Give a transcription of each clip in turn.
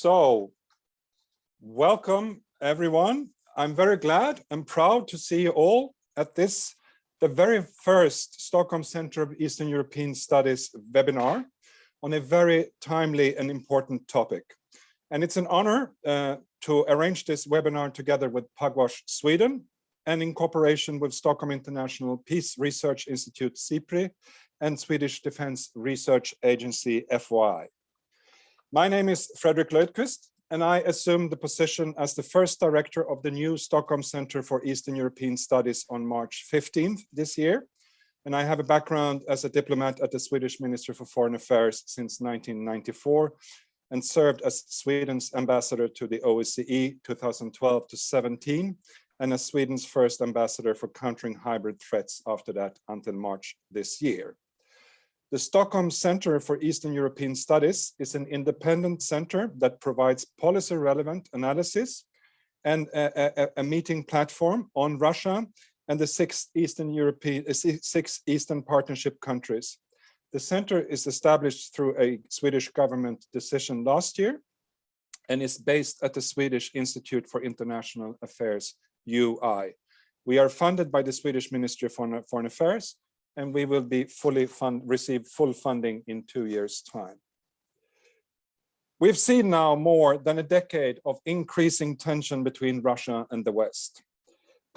So, welcome everyone. I'm very glad and proud to see you all at this, the very first Stockholm Centre of Eastern European Studies webinar on a very timely and important topic. And it's an honor to arrange this webinar together with Pugwash Sweden and in cooperation with Stockholm International Peace Research Institute, SIPRI, and Swedish Defence Research Agency, FY. My name is Fredrik Löfqvist, and I assumed the position as the first director of the new Stockholm Centre for Eastern European Studies on March 15th this year. And I have a background as a diplomat at the Swedish Ministry for Foreign Affairs since 1994 and served as Sweden's ambassador to the OSCE 2012 to 17 and as Sweden's first ambassador for countering hybrid threats after that until March this year. The Stockholm Centre for Eastern European Studies is an independent centre that provides policy-relevant analysis and a meeting platform on Russia and the six Eastern Partnership countries. The centre is established through a Swedish government decision last year and is based at the Swedish Institute for International Affairs, UI. We are funded by the Swedish Ministry of Foreign Affairs, and we will be receive full funding in 2 years' time. We've seen now more than a decade of increasing tension between Russia and the West.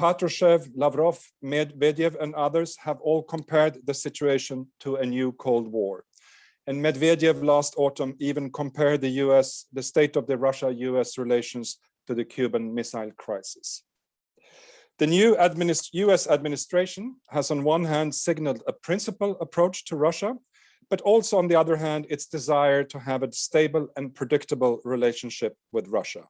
Patrushev, Lavrov, Medvedev, and others have all compared the situation to a new Cold War. And Medvedev last autumn even compared the state of the Russia-US relations to the Cuban Missile Crisis. The new US administration has on one hand signaled a principled approach to Russia, but also on the other hand, its desire to have a stable and predictable relationship with Russia.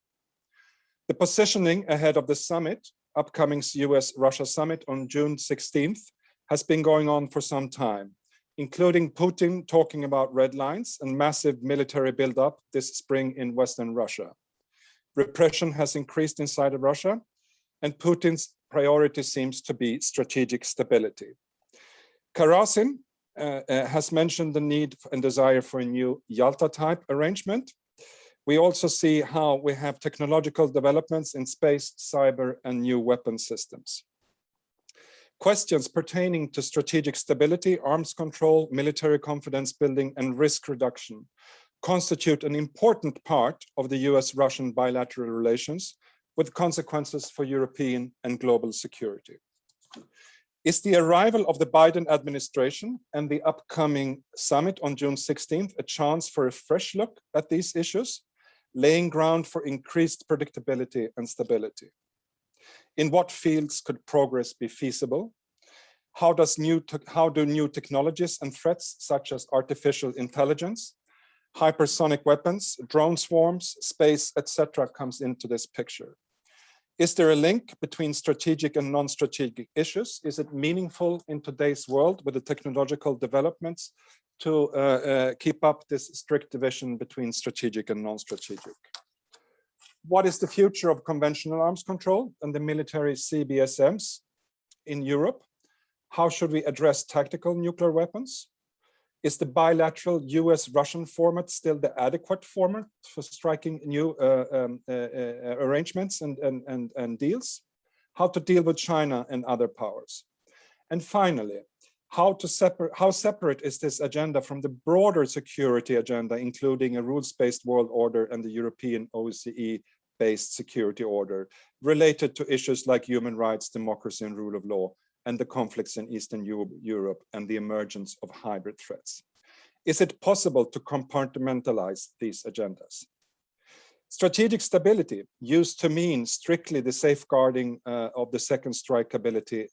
The positioning ahead of the summit, upcoming US-Russia summit on June 16th, has been going on for some time, including Putin talking about red lines and massive military buildup this spring in Western Russia. Repression has increased inside of Russia, and Putin's priority seems to be strategic stability. Karasin has mentioned the need and desire for a new Yalta-type arrangement. We also see how we have technological developments in space, cyber, and new weapon systems. Questions pertaining to strategic stability, arms control, military confidence building, and risk reduction constitute an important part of the US-Russian bilateral relations, with consequences for European and global security. Is the arrival of the Biden administration and the upcoming summit on June 16th a chance for a fresh look at these issues, laying ground for increased predictability and stability? In what fields could progress be feasible? How do new technologies and threats such as artificial intelligence, hypersonic weapons, drone swarms, space, etc. comes into this picture? Is there a link between strategic and non-strategic issues? Is it meaningful in today's world with the technological developments to keep up this strict division between strategic and non-strategic? What is the future of conventional arms control and the military CBSMs in Europe? How should we address tactical nuclear weapons? Is the bilateral US-Russian format still the adequate format for striking new arrangements and deals? How to deal with China and other powers? And finally, how separate is this agenda from the broader security agenda, including a rules-based world order and the European OSCE-based security order, related to issues like human rights, democracy, and rule of law, and the conflicts in Eastern Europe and the emergence of hybrid threats? Is it possible to compartmentalize these agendas? Strategic stability used to mean strictly the safeguarding of the second strike capability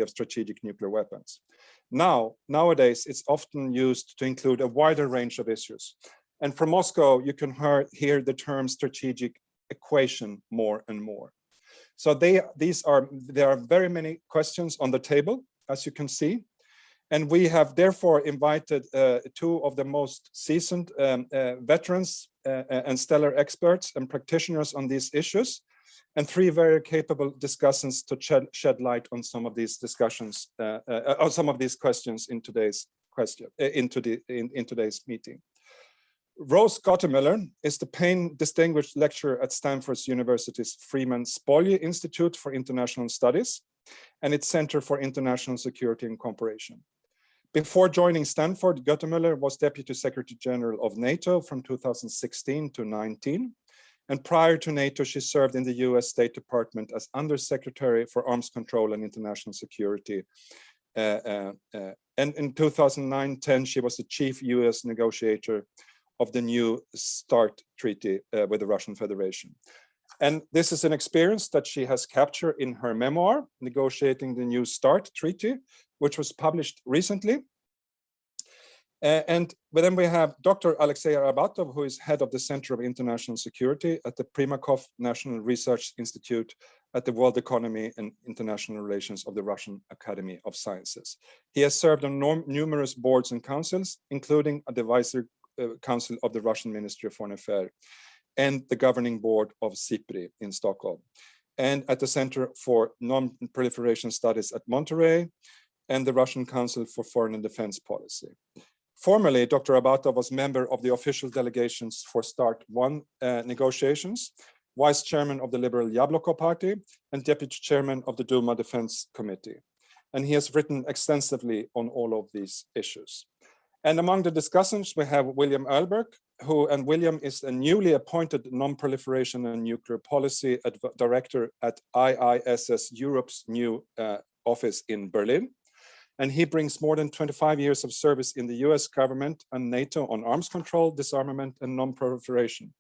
of strategic nuclear weapons. Nowadays, it's often used to include a wider range of issues. And from Moscow, you can hear the term strategic equation more and more. So there are very many questions on the table, as you can see. And we have therefore invited two of the most seasoned veterans and stellar experts and practitioners on these issues, and three very capable discussants to shed light on some of these discussions, on some of these questions in today's meeting. Rose Gottemiller is the Payne Distinguished Lecturer at Stanford University's Freeman Spogli Institute for International Studies and its Center for International Security and Cooperation. Before joining Stanford, Gottemiller was Deputy Secretary General of NATO from 2016 to 19. And prior to NATO, she served in the US State Department as Undersecretary for Arms Control and International Security. And in 2009-10, she was the chief US negotiator of the new START treaty with the Russian Federation. And this is an experience that she has captured in her memoir, Negotiating the New START Treaty, which was published recently. But then we have Dr. Alexey Arabatov, who is head of the Center of International Security at the Primakov National Research Institute at the World Economy and International Relations of the Russian Academy of Sciences. He has served on numerous boards and councils, including a advisory council of the Russian Ministry of Foreign Affairs and the governing board of SIPRI in Stockholm, and at the Center for Non-Proliferation Studies at Monterey, and the Russian Council for Foreign and Defense Policy. Formerly, Dr. Arabatov was member of the official delegations for START 1 negotiations, vice chairman of the Liberal Yabloko Party, and deputy chairman of the Duma Defense Committee. And he has written extensively on all of these issues. And among the discussants, we have William Erlberg, William is a newly appointed non-proliferation and nuclear policy director at IISS Europe's new office in Berlin. And he brings more than 25 years of service in the US government and NATO on arms control, disarmament, and non-proliferation.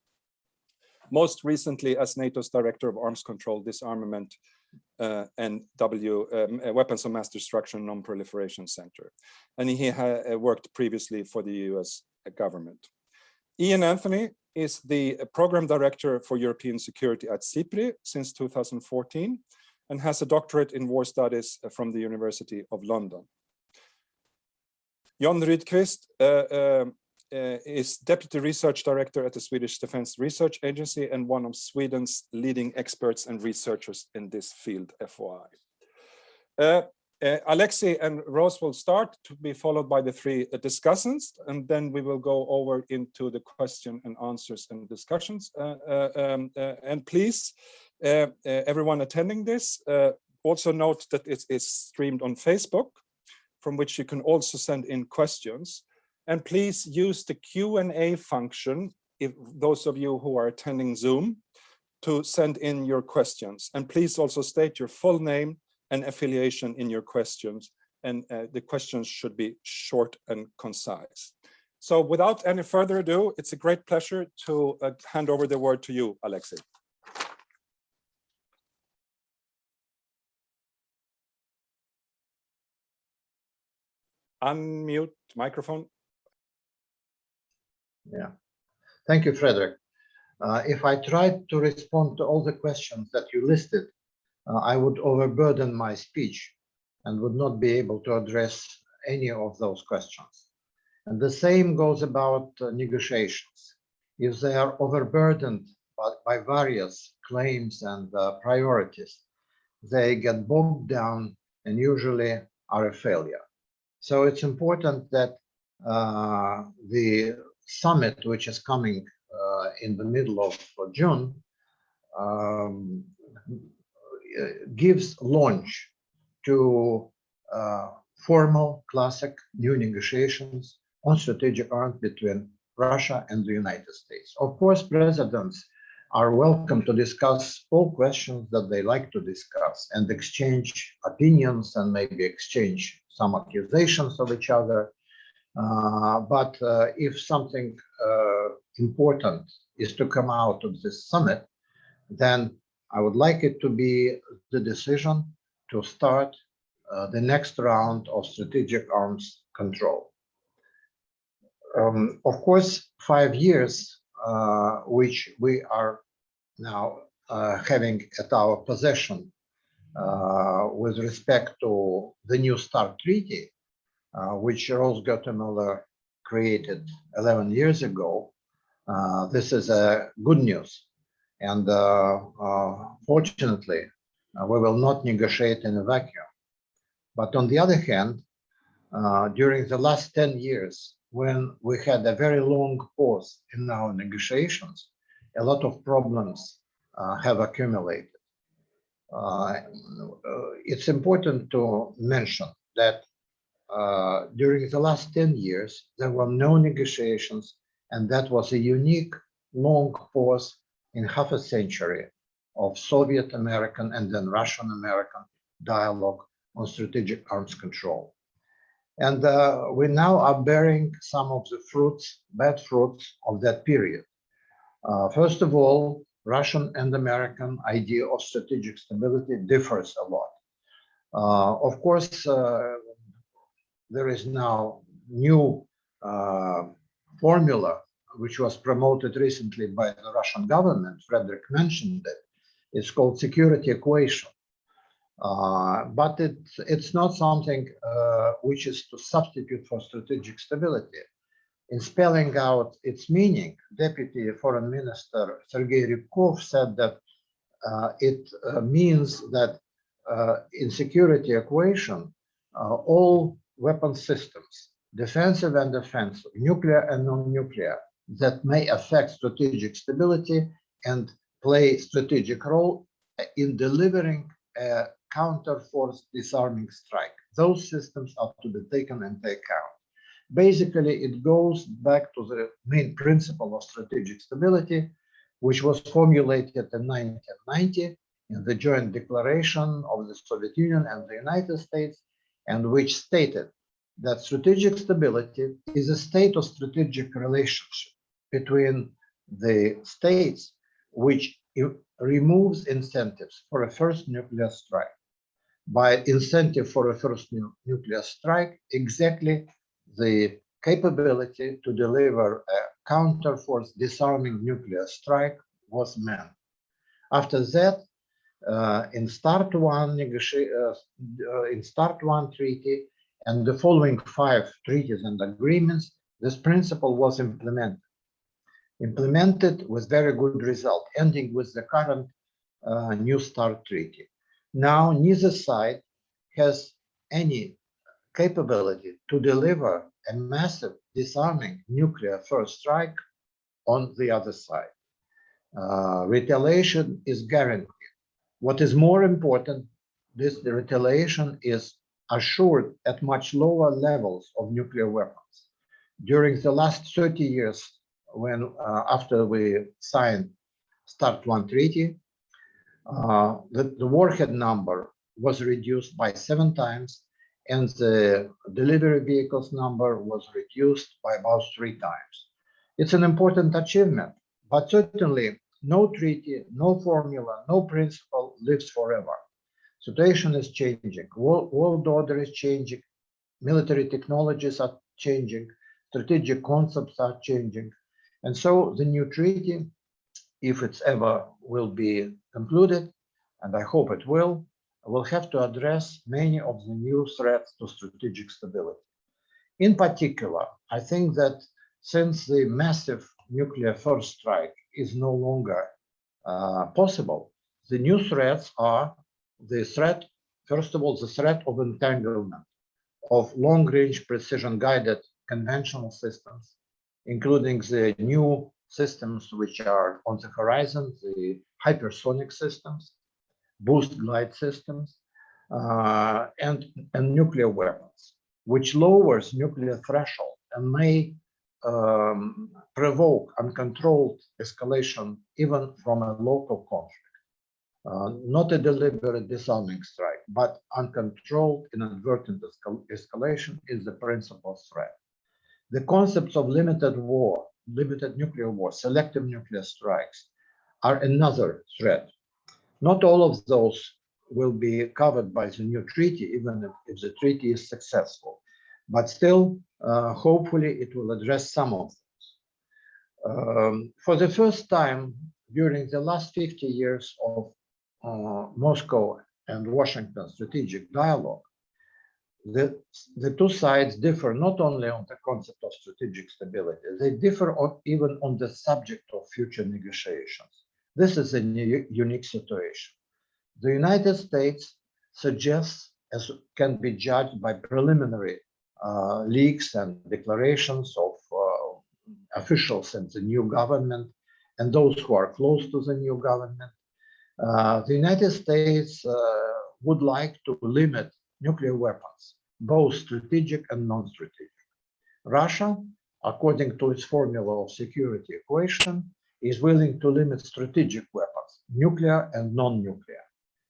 Most recently as NATO's Director of Arms Control, Disarmament, and Weapons of Mass Destruction Non-Proliferation Center. And he worked previously for the US government. Ian Anthony is the Program Director for European Security at SIPRI since 2014 and has a doctorate in war studies from the University of London. Jon Rydqvist is Deputy Research Director at the Swedish Defence Research Agency and one of Sweden's leading experts and researchers in this field, FOI. Alexei and Rose will start, to be followed by the three discussants, and then we will go over into the question and answers and discussions. And please, everyone attending this, also note that it is streamed on Facebook, from which you can also send in questions. And please use the Q&A function, if those of you who are attending Zoom, to send in your questions. And please also state your full name and affiliation in your questions. And the questions should be short and concise. So without any further ado, it's a great pleasure to hand over the word to you, Alexei. Unmute microphone. Yeah, thank you, Frederick. If I tried to respond to all the questions that you listed, I would overburden my speech and would not be able to address any of those questions. And the same goes about negotiations. If they are overburdened by various claims and priorities, they get bogged down and usually are a failure. So it's important that the summit, which is coming in the middle of June, gives launch to formal, classic new negotiations on strategic arms between Russia and the United States. Of course, presidents are welcome to discuss all questions that they like to discuss and exchange opinions and maybe exchange some accusations of each other. But if something important is to come out of this summit, then I would like it to be the decision to start the next round of strategic arms control. Of course, 5 years, which we are now having at our possession with respect to the new START treaty, which Rose Gottemiller created 11 years ago, this is good news. And fortunately, we will not negotiate in a vacuum. But on the other hand, during the last 10 years, when we had a very long pause in our negotiations, a lot of problems have accumulated. It's important to mention that during the last 10 years, there were no negotiations, and that was a unique long pause in half a century of Soviet American and then Russian American dialogue on strategic arms control. And we now are bearing some of the fruits, bad fruits of that period. First of all, Russian and American idea of strategic stability differs a lot. Of course, there is now new formula which was promoted recently by the Russian government. Frederick mentioned it. It's called security equation. But it's not something which is to substitute for strategic stability. In spelling out its meaning, Deputy Foreign Minister Sergei Rybkov said that it means that in security equation, all weapon systems, defensive and offensive, nuclear and non-nuclear, that may affect strategic stability and play strategic role in delivering a counter-force disarming strike. Those systems are to be taken into account. Basically, it goes back to the main principle of strategic stability, which was formulated in 1990 in the joint declaration of the Soviet Union and the United States, and which stated that strategic stability is a state of strategic relationship between the states which removes incentives for a first nuclear strike. By incentive for a first nuclear strike, exactly the capability to deliver a counter-force disarming nuclear strike was meant. After that, in START 1 treaty and the following 5 treaties and agreements, this principle was implemented with very good result, ending with the current New START treaty. Now, neither side has any capability to deliver a massive disarming nuclear first strike on the other side. Retaliation is guaranteed. What is more important, the retaliation is assured at much lower levels of nuclear weapons. During the last 30 years, when after we signed START 1 treaty, the warhead number was reduced by 7 times, and the delivery vehicles number was reduced by about 3 times. It's an important achievement, but certainly no treaty, no formula, no principle lives forever. Situation is changing, world order is changing, military technologies are changing, strategic concepts are changing. And so the new treaty, if it's ever will be concluded, and I hope it will have to address many of the new threats to strategic stability. In particular, I think that since the massive nuclear first strike is no longer possible, the new threats are the threat, first of all, the threat of entanglement of long-range precision-guided conventional systems, including the new systems which are on the horizon, the hypersonic systems, boost glide systems, and nuclear weapons, which lowers nuclear threshold and may provoke uncontrolled escalation even from a local conflict. Not a deliberate disarming strike, but uncontrolled inadvertent escalation is the principal threat. The concepts of limited war, limited nuclear war, selective nuclear strikes are another threat. Not all of those will be covered by the new treaty, even if the treaty is successful. But still, hopefully, it will address some of those. For the first time during the last 50 years of Moscow and Washington strategic dialogue, the two sides differ not only on the concept of strategic stability, they differ even on the subject of future negotiations. This is a unique situation. The United States suggests, as can be judged by preliminary leaks and declarations of officials in the new government and those who are close to the new government. The United States would like to limit nuclear weapons, both strategic and non-strategic. Russia, according to its formula of security equation, is willing to limit strategic weapons, nuclear and non-nuclear.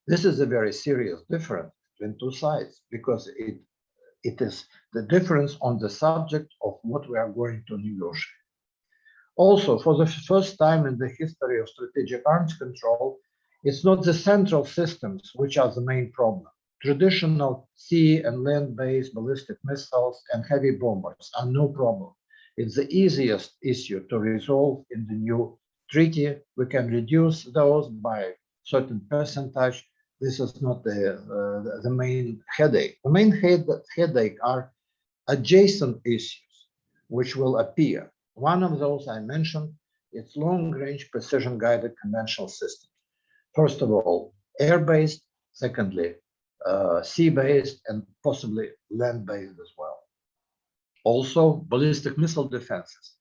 This is a very serious difference between two sides because it is the difference on the subject of what we are going to negotiate. Also, for the first time in the history of strategic arms control, it's not the central systems which are the main problem. Traditional sea and land-based ballistic missiles and heavy bombers are no problem. It's the easiest issue to resolve in the new treaty. We can reduce those by certain percentage. This is not the main headache. The main headache are adjacent issues which will appear. One of those I mentioned, it's long-range precision-guided conventional systems. First of all, air-based, secondly, sea-based, and possibly land-based as well. Also, ballistic missile defenses.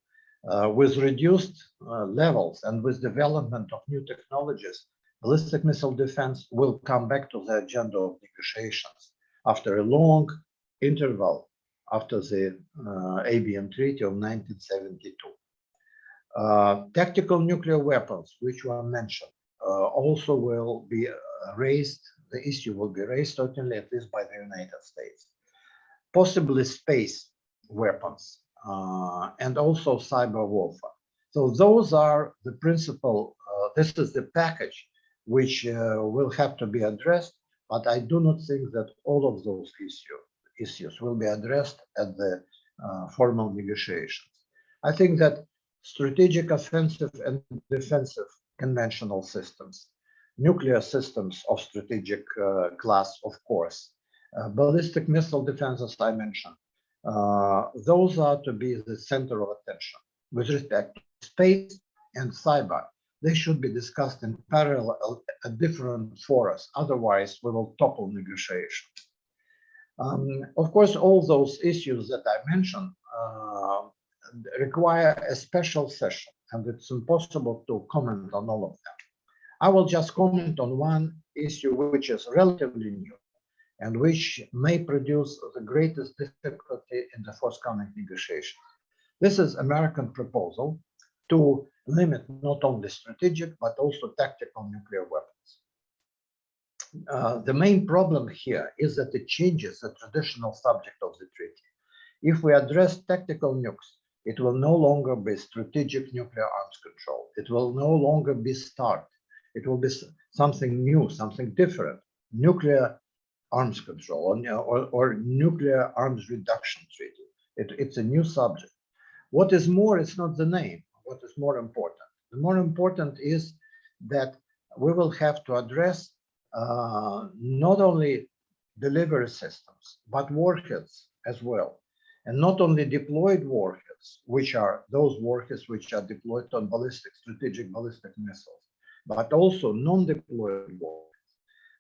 With reduced levels and with development of new technologies, ballistic missile defense will come back to the agenda of negotiations after a long interval after the ABM Treaty of 1972. Tactical nuclear weapons, which were mentioned, also will be raised. The issue will be raised, certainly at least by the United States. Possibly space weapons and also cyber warfare. So those are the principal, this is the package which will have to be addressed, but I do not think that all of those issues will be addressed at the formal negotiations. I think that strategic offensive and defensive conventional systems, nuclear systems of strategic class, of course, ballistic missile defense, as I mentioned, those are to be the center of attention. With respect to space and cyber, they should be discussed in parallel at different forums. Otherwise, we will topple negotiations. Of course, all those issues that I mentioned require a special session, and it's impossible to comment on all of them. I will just comment on one issue which is relatively new and which may produce the greatest difficulty in the forthcoming negotiations. This is American proposal to limit not only strategic but also tactical nuclear weapons. The main problem here is that it changes the traditional subject of the treaty. If we address tactical nukes, it will no longer be strategic nuclear arms control. It will no longer be START. It will be something new, something different, nuclear arms control or nuclear arms reduction treaty. It's a new subject. What is more, it's not the name. What is more important? The more important is that we will have to address not only delivery systems, but warheads as well. And not only deployed warheads, which are those warheads which are deployed on strategic ballistic missiles, but also non-deployed warheads.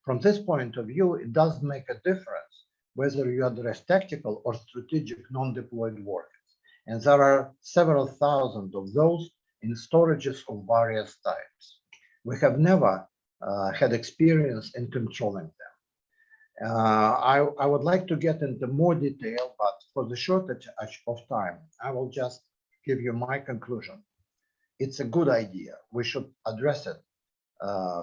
From this point of view, it does make a difference whether you address tactical or strategic non-deployed warheads. And there are several thousand of those in storages of various types. We have never had experience in controlling them. I would like to get into more detail, but for the shortage of time, I will just give you my conclusion. It's a good idea. We should address it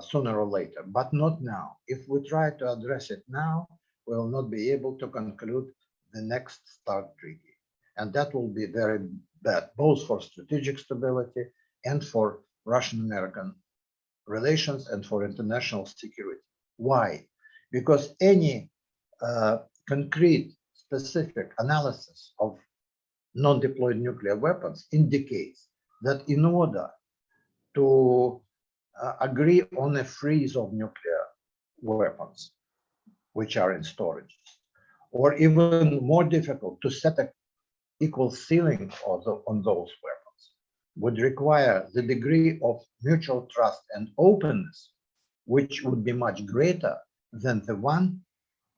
sooner or later, but not now. If we try to address it now, we will not be able to conclude the next START treaty. And that will be very bad, both for strategic stability and for Russian-American relations and for international security. Why? Because any concrete, specific analysis of non-deployed nuclear weapons indicates that in order to agree on a freeze of nuclear weapons, which are in storage, or even more difficult, to set an equal ceiling on those weapons, would require the degree of mutual trust and openness, which would be much greater than the one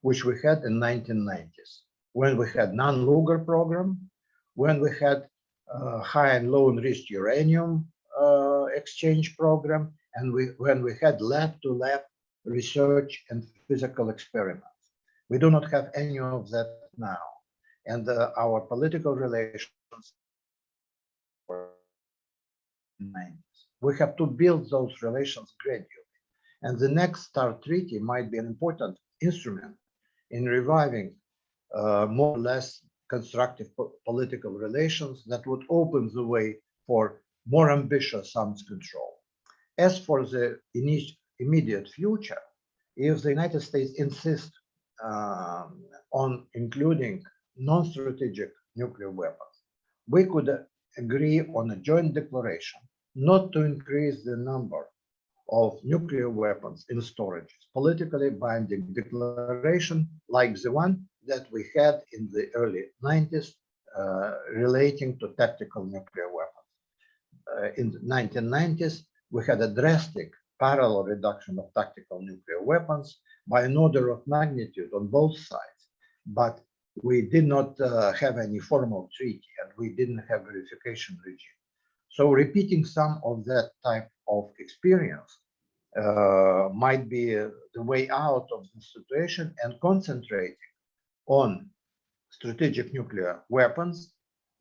which we had in 1990s, when we had non-Luger program, when we had high and low enriched uranium exchange program, and when we had lab-to-lab research and physical experiments. We do not have any of that now. And our political relations, we have to build those relations gradually. And the next START treaty might be an important instrument in reviving more or less constructive political relations that would open the way for more ambitious arms control. As for the immediate future, if the United States insists on including non-strategic nuclear weapons, we could agree on a joint declaration not to increase the number of nuclear weapons in storages, politically binding declaration like the one that we had in the early 90s relating to tactical nuclear weapons. In the 1990s, we had a drastic parallel reduction of tactical nuclear weapons by an order of magnitude on both sides, but we did not have any formal treaty and we didn't have verification regime. So repeating some of that type of experience might be the way out of the situation, and concentrating on strategic nuclear weapons,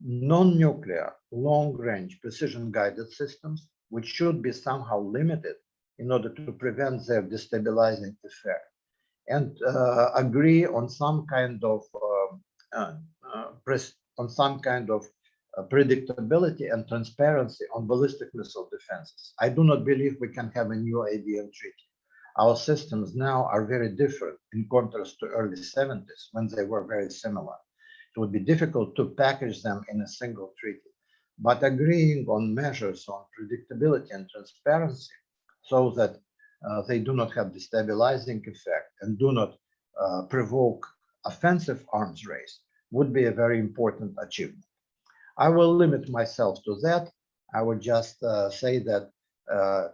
non-nuclear, long-range precision-guided systems, which should be somehow limited in order to prevent their destabilizing effect, and agree on some kind of predictability and transparency on ballistic missile defenses. I do not believe we can have a new ABM treaty. Our systems now are very different in contrast to early 70s when they were very similar. It would be difficult to package them in a single treaty, but agreeing on measures on predictability and transparency so that they do not have destabilizing effect and do not provoke offensive arms race would be a very important achievement. I will limit myself to that. I would just say that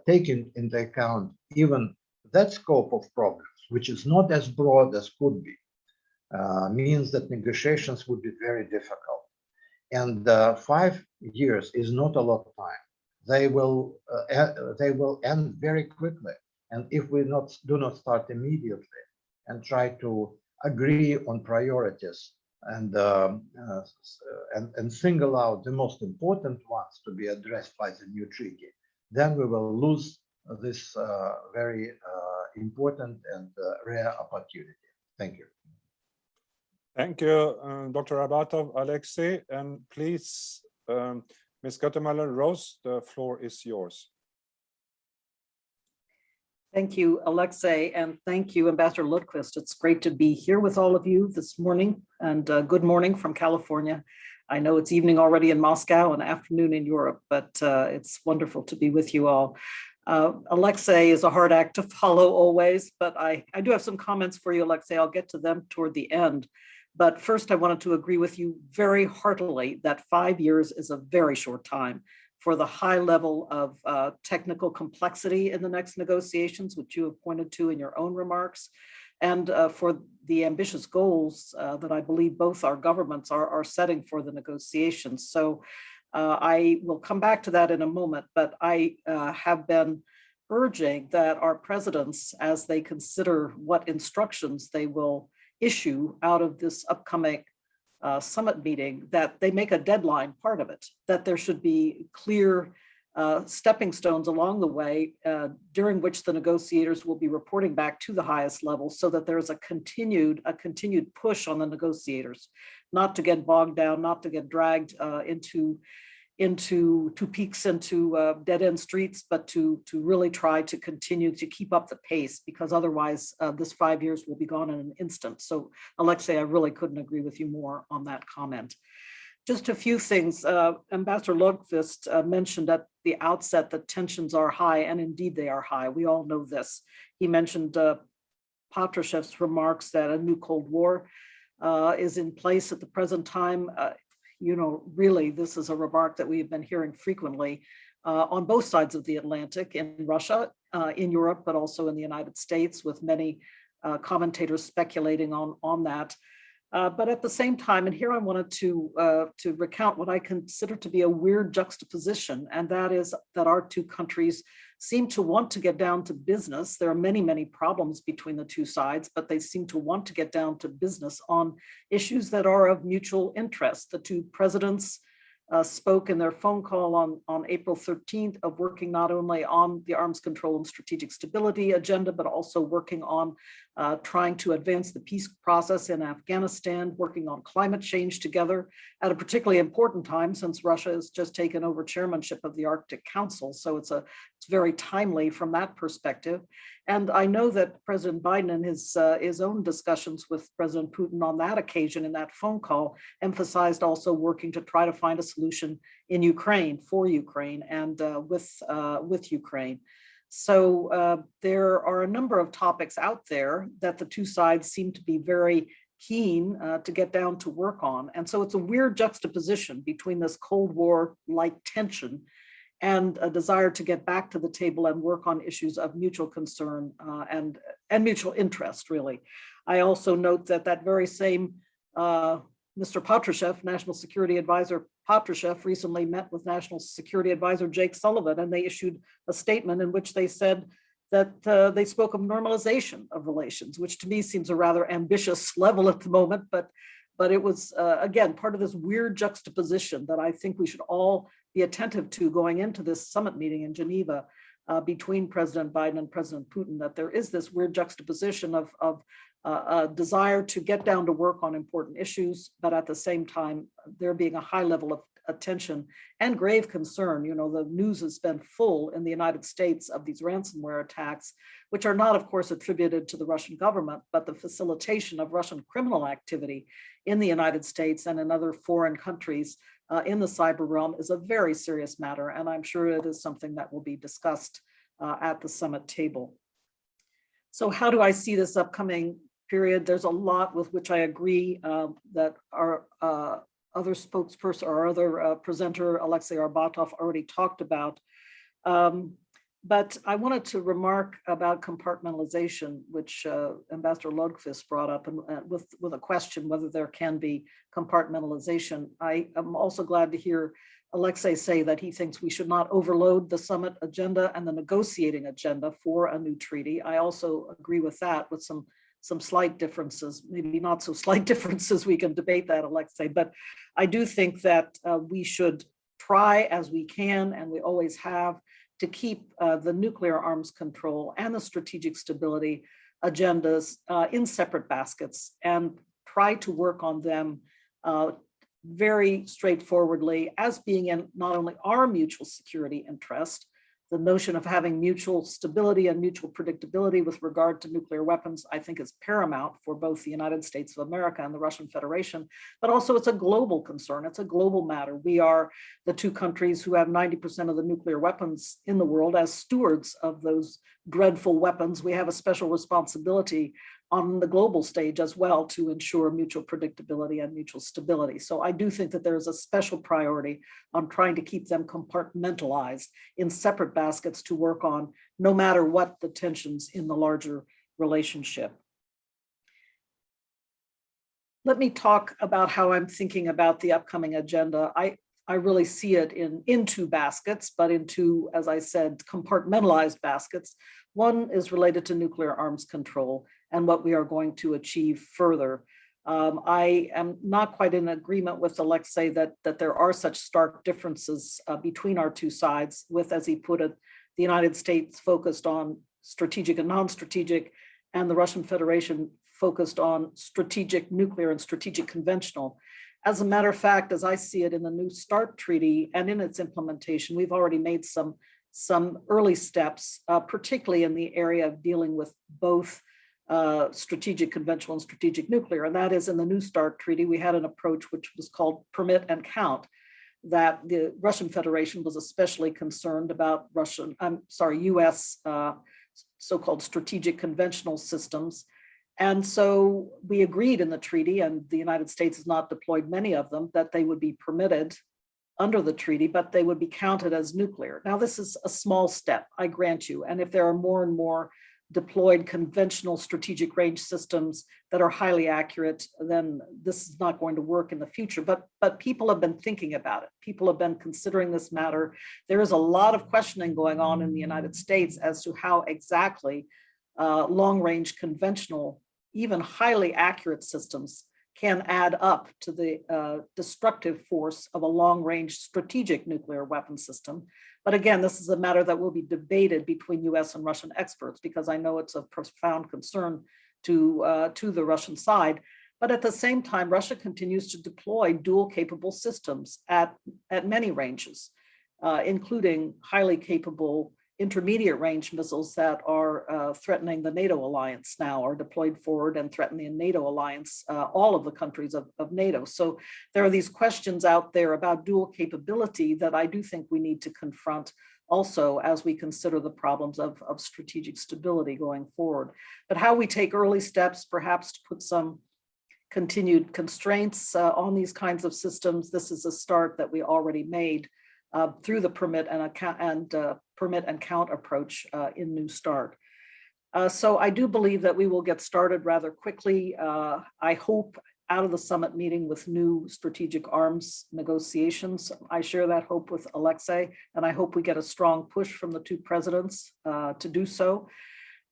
taking into account even that scope of problems, which is not as broad as could be, means that negotiations would be very difficult. And 5 years is not a lot of time. They will end very quickly. And if we do not start immediately and try to agree on priorities and single out the most important ones to be addressed by the new treaty, then we will lose this very important and rare opportunity. Thank you. Thank you, Dr. Abatov, Alexei, and please, Ms. Guttemüller-Rose, the floor is yours. Thank you, Alexei, and thank you, Ambassador Lundqvist. It's great to be here with all of you this morning, and good morning from California. I know it's evening already in Moscow and afternoon in Europe, but it's wonderful to be with you all. Alexei is a hard act to follow always, but I do have some comments for you, Alexei. I'll get to them toward the end. But first, I wanted to agree with you very heartily that 5 years is a very short time for the high level of technical complexity in the next negotiations, which you have pointed to in your own remarks, and for the ambitious goals that I believe both our governments are setting for the negotiations. So I will come back to that in a moment, but I have been urging that our presidents, as they consider what instructions they will issue out of this upcoming summit meeting, that they make a deadline part of it, that there should be clear stepping stones along the way during which the negotiators will be reporting back to the highest level, so that there's a continued push on the negotiators, not to get bogged down, not to get dragged into dead-end streets, but to really try to continue to keep up the pace, because otherwise this 5 years will be gone in an instant. So Alexei, I really couldn't agree with you more on that comment. Just a few things. Ambassador Lundqvist mentioned at the outset that tensions are high, and indeed they are high. We all know this. He mentioned Patrushev's remarks that a new Cold War is in place at the present time. You know, really, this is a remark that we have been hearing frequently on both sides of the Atlantic, in Russia, in Europe, but also in the United States, with many commentators speculating on that. But at the same time, and here I wanted to recount what I consider to be a weird juxtaposition, and that is that our two countries seem to want to get down to business. There are many, many problems between the two sides, but they seem to want to get down to business on issues that are of mutual interest. The two presidents spoke in their phone call on April 13th of working not only on the arms control and strategic stability agenda, but also working on trying to advance the peace process in Afghanistan, working on climate change together at a particularly important time since Russia has just taken over chairmanship of the Arctic Council. So it's very timely from that perspective. And I know that President Biden in his own discussions with President Putin on that occasion in that phone call emphasized also working to try to find a solution in Ukraine, for Ukraine, and with Ukraine. So there are a number of topics out there that the two sides seem to be very keen to get down to work on. And so it's a weird juxtaposition between this Cold War-like tension and a desire to get back to the table and work on issues of mutual concern and mutual interest, really. I also note that that very same Mr. Patrushev, National Security Advisor Patrushev, recently met with National Security Advisor Jake Sullivan, and they issued a statement in which they said that they spoke of normalization of relations, which to me seems a rather ambitious level at the moment, but it was, again, part of this weird juxtaposition that I think we should all be attentive to going into this summit meeting in Geneva between President Biden and President Putin, that there is this weird juxtaposition of a desire to get down to work on important issues, but at the same time, there being a high level of attention and grave concern. You know, the news has been full in the United States of these ransomware attacks, which are not, of course, attributed to the Russian government, but the facilitation of Russian criminal activity in the United States and in other foreign countries in the cyber realm is a very serious matter. And I'm sure it is something that will be discussed at the summit table. So how do I see this upcoming period? There's a lot with which I agree that our other spokesperson or other presenter, Alexei Arbatov, already talked about. But I wanted to remark about compartmentalization, which Ambassador Lundqvist brought up, and with a question whether there can be compartmentalization. I am also glad to hear Alexei say that he thinks we should not overload the summit agenda and the negotiating agenda for a new treaty. I also agree with that, with some slight differences, maybe not so slight differences, we can debate that, Alexei, but I do think that we should try as we can, and we always have, to keep the nuclear arms control and the strategic stability agendas in separate baskets and try to work on them very straightforwardly as being in not only our mutual security interest, the notion of having mutual stability and mutual predictability with regard to nuclear weapons, I think, is paramount for both the United States of America and the Russian Federation, but also it's a global concern. It's a global matter. We are the two countries who have 90% of the nuclear weapons in the world. As stewards of those dreadful weapons, we have a special responsibility on the global stage as well to ensure mutual predictability and mutual stability. So I do think that there is a special priority on trying to keep them compartmentalized in separate baskets to work on, no matter what the tensions in the larger relationship. Let me talk about how I'm thinking about the upcoming agenda. I really see it in two baskets, but in two, as I said, compartmentalized baskets. One is related to nuclear arms control and what we are going to achieve further. I am not quite in agreement with Alexei that there are such stark differences between our two sides, with, as he put it, the United States focused on strategic and non-strategic, and the Russian Federation focused on strategic nuclear and strategic conventional. As a matter of fact, as I see it in the New START Treaty and in its implementation, we've already made some early steps, particularly in the area of dealing with both strategic conventional and strategic nuclear. And that is, in the New START Treaty, we had an approach which was called permit and count, that the Russian Federation was especially concerned about US so-called strategic conventional systems. And so we agreed in the treaty, and the United States has not deployed many of them, that they would be permitted under the treaty, but they would be counted as nuclear. Now, this is a small step, I grant you. And if there are more and more deployed conventional strategic range systems that are highly accurate, then this is not going to work in the future. But people have been thinking about it. People have been considering this matter. There is a lot of questioning going on in the United States as to how exactly long-range conventional, even highly accurate systems can add up to the destructive force of a long-range strategic nuclear weapon system. But again, this is a matter that will be debated between US and Russian experts, because I know it's of profound concern to the Russian side. But at the same time, Russia continues to deploy dual capable systems at many ranges, including highly capable intermediate range missiles that are threatening the NATO alliance now, are deployed forward and threaten the NATO alliance, all of the countries of NATO. So there are these questions out there about dual capability that I do think we need to confront also as we consider the problems of strategic stability going forward. But how we take early steps, perhaps to put some continued constraints on these kinds of systems, this is a start that we already made through the permit and count approach in New START. So I do believe that we will get started rather quickly. I hope out of the summit meeting with new strategic arms negotiations. I share that hope with Alexei, and I hope we get a strong push from the two presidents to do so.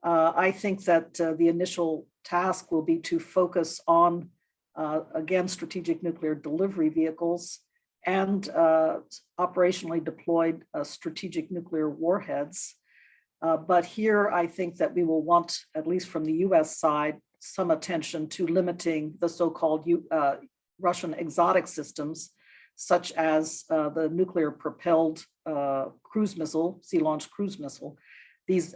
I think that the initial task will be to focus on, again, strategic nuclear delivery vehicles and operationally deployed strategic nuclear warheads. But here I think that we will want, at least from the US side, some attention to limiting the so-called Russian exotic systems, such as the nuclear propelled cruise missile, sea-launched cruise missile.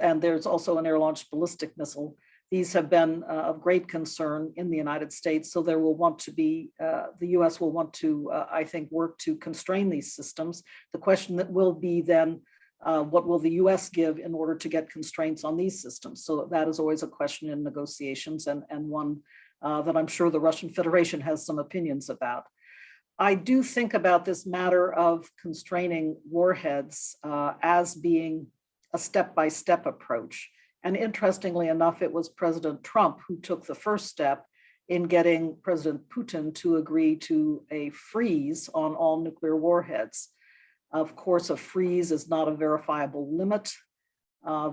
And there's also an air-launched ballistic missile. These have been of great concern in the United States, so there will want to be, the US will want to, I think, work to constrain these systems. The question that will be then, what will the US give in order to get constraints on these systems? So that is always a question in negotiations, and one that I'm sure the Russian Federation has some opinions about. I do think about this matter of constraining warheads as being a step-by-step approach. And interestingly enough, it was President Trump who took the first step in getting President Putin to agree to a freeze on all nuclear warheads. Of course, a freeze is not a verifiable limit.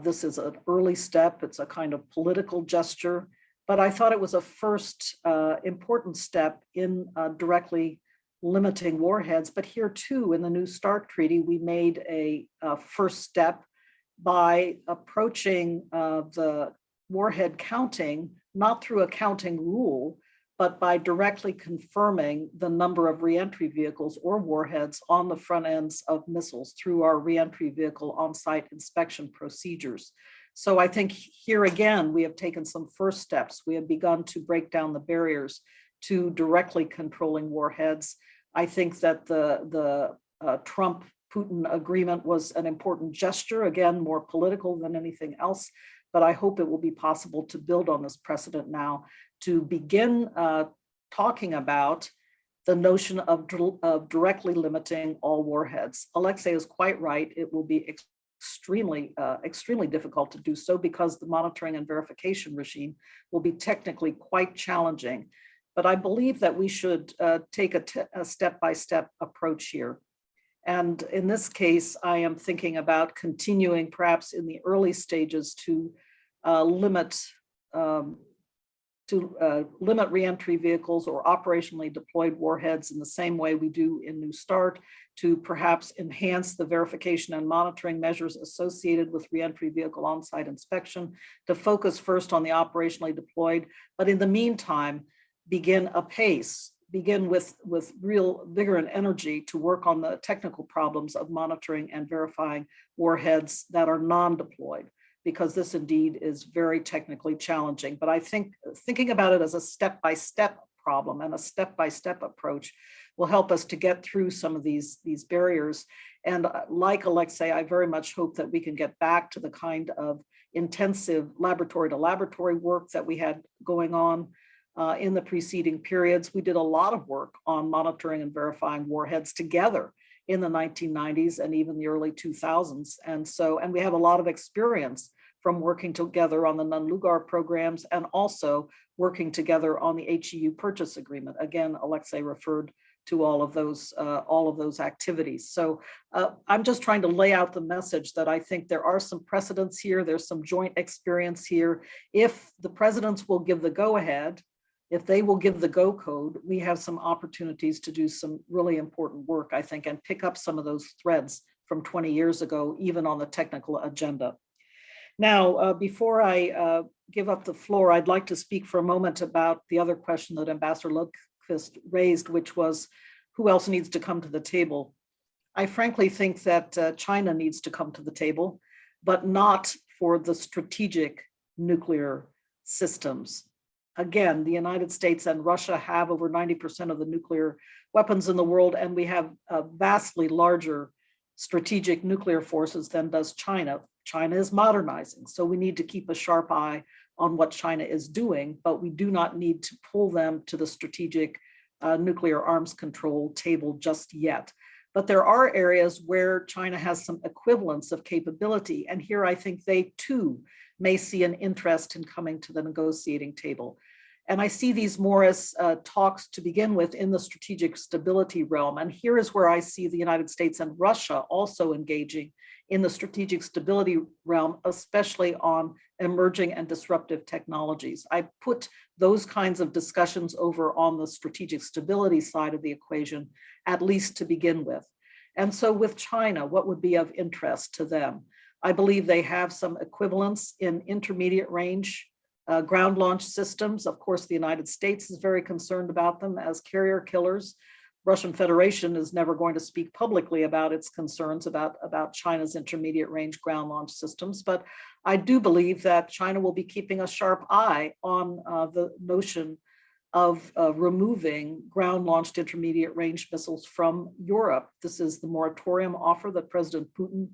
This is an early step. It's a kind of political gesture, but I thought it was a first important step in directly limiting warheads. But here too, in the New START Treaty, we made a first step by approaching the warhead counting, not through a counting rule, but by directly confirming the number of reentry vehicles or warheads on the front ends of missiles through our reentry vehicle on-site inspection procedures. So I think here again, we have taken some first steps. We have begun to break down the barriers to directly controlling warheads. I think that the Trump-Putin agreement was an important gesture, again, more political than anything else, but I hope it will be possible to build on this precedent now to begin talking about the notion of directly limiting all warheads. Alexei is quite right. It will be extremely difficult to do so because the monitoring and verification regime will be technically quite challenging. But I believe that we should take a step-by-step approach here. And in this case, I am thinking about continuing perhaps in the early stages to limit reentry vehicles or operationally deployed warheads in the same way we do in New START, to perhaps enhance the verification and monitoring measures associated with reentry vehicle on-site inspection, to focus first on the operationally deployed, but in the meantime, begin apace, begin with real vigor and energy to work on the technical problems of monitoring and verifying warheads that are non-deployed, because this indeed is very technically challenging. But I think thinking about it as a step-by-step problem and a step-by-step approach will help us to get through some of these barriers. And like Alexei, I very much hope that we can get back to the kind of intensive laboratory-to-laboratory work that we had going on in the preceding periods. We did a lot of work on monitoring and verifying warheads together in the 1990s and even the early 2000s. And we have a lot of experience from working together on the Nunn-Lugar programs and also working together on the HEU purchase agreement. Again, Alexei referred to all of those activities. So I'm just trying to lay out the message that I think there are some precedents here. There's some joint experience here. If the presidents will give the go-ahead, if they will give the go code, we have some opportunities to do some really important work, I think, and pick up some of those threads from 20 years ago, even on the technical agenda. Now, before I give up the floor, I'd like to speak for a moment about the other question that Ambassador Lundqvist raised, which was who else needs to come to the table? I frankly think that China needs to come to the table, but not for the strategic nuclear systems. Again, the United States and Russia have over 90% of the nuclear weapons in the world, and we have vastly larger strategic nuclear forces than does China. China is modernizing, so we need to keep a sharp eye on what China is doing, but we do not need to pull them to the strategic nuclear arms control table just yet. But there are areas where China has some equivalence of capability, and here I think they too may see an interest in coming to the negotiating table. And I see these more as talks to begin with in the strategic stability realm. And here is where I see the United States and Russia also engaging in the strategic stability realm, especially on emerging and disruptive technologies. I put those kinds of discussions over on the strategic stability side of the equation, at least to begin with. And so with China, what would be of interest to them? I believe they have some equivalence in intermediate range ground launch systems. Of course, the United States is very concerned about them as carrier killers. Russian Federation is never going to speak publicly about its concerns about China's intermediate range ground launch systems. But I do believe that China will be keeping a sharp eye on the notion of removing ground launched intermediate range missiles from Europe. This is the moratorium offer that President Putin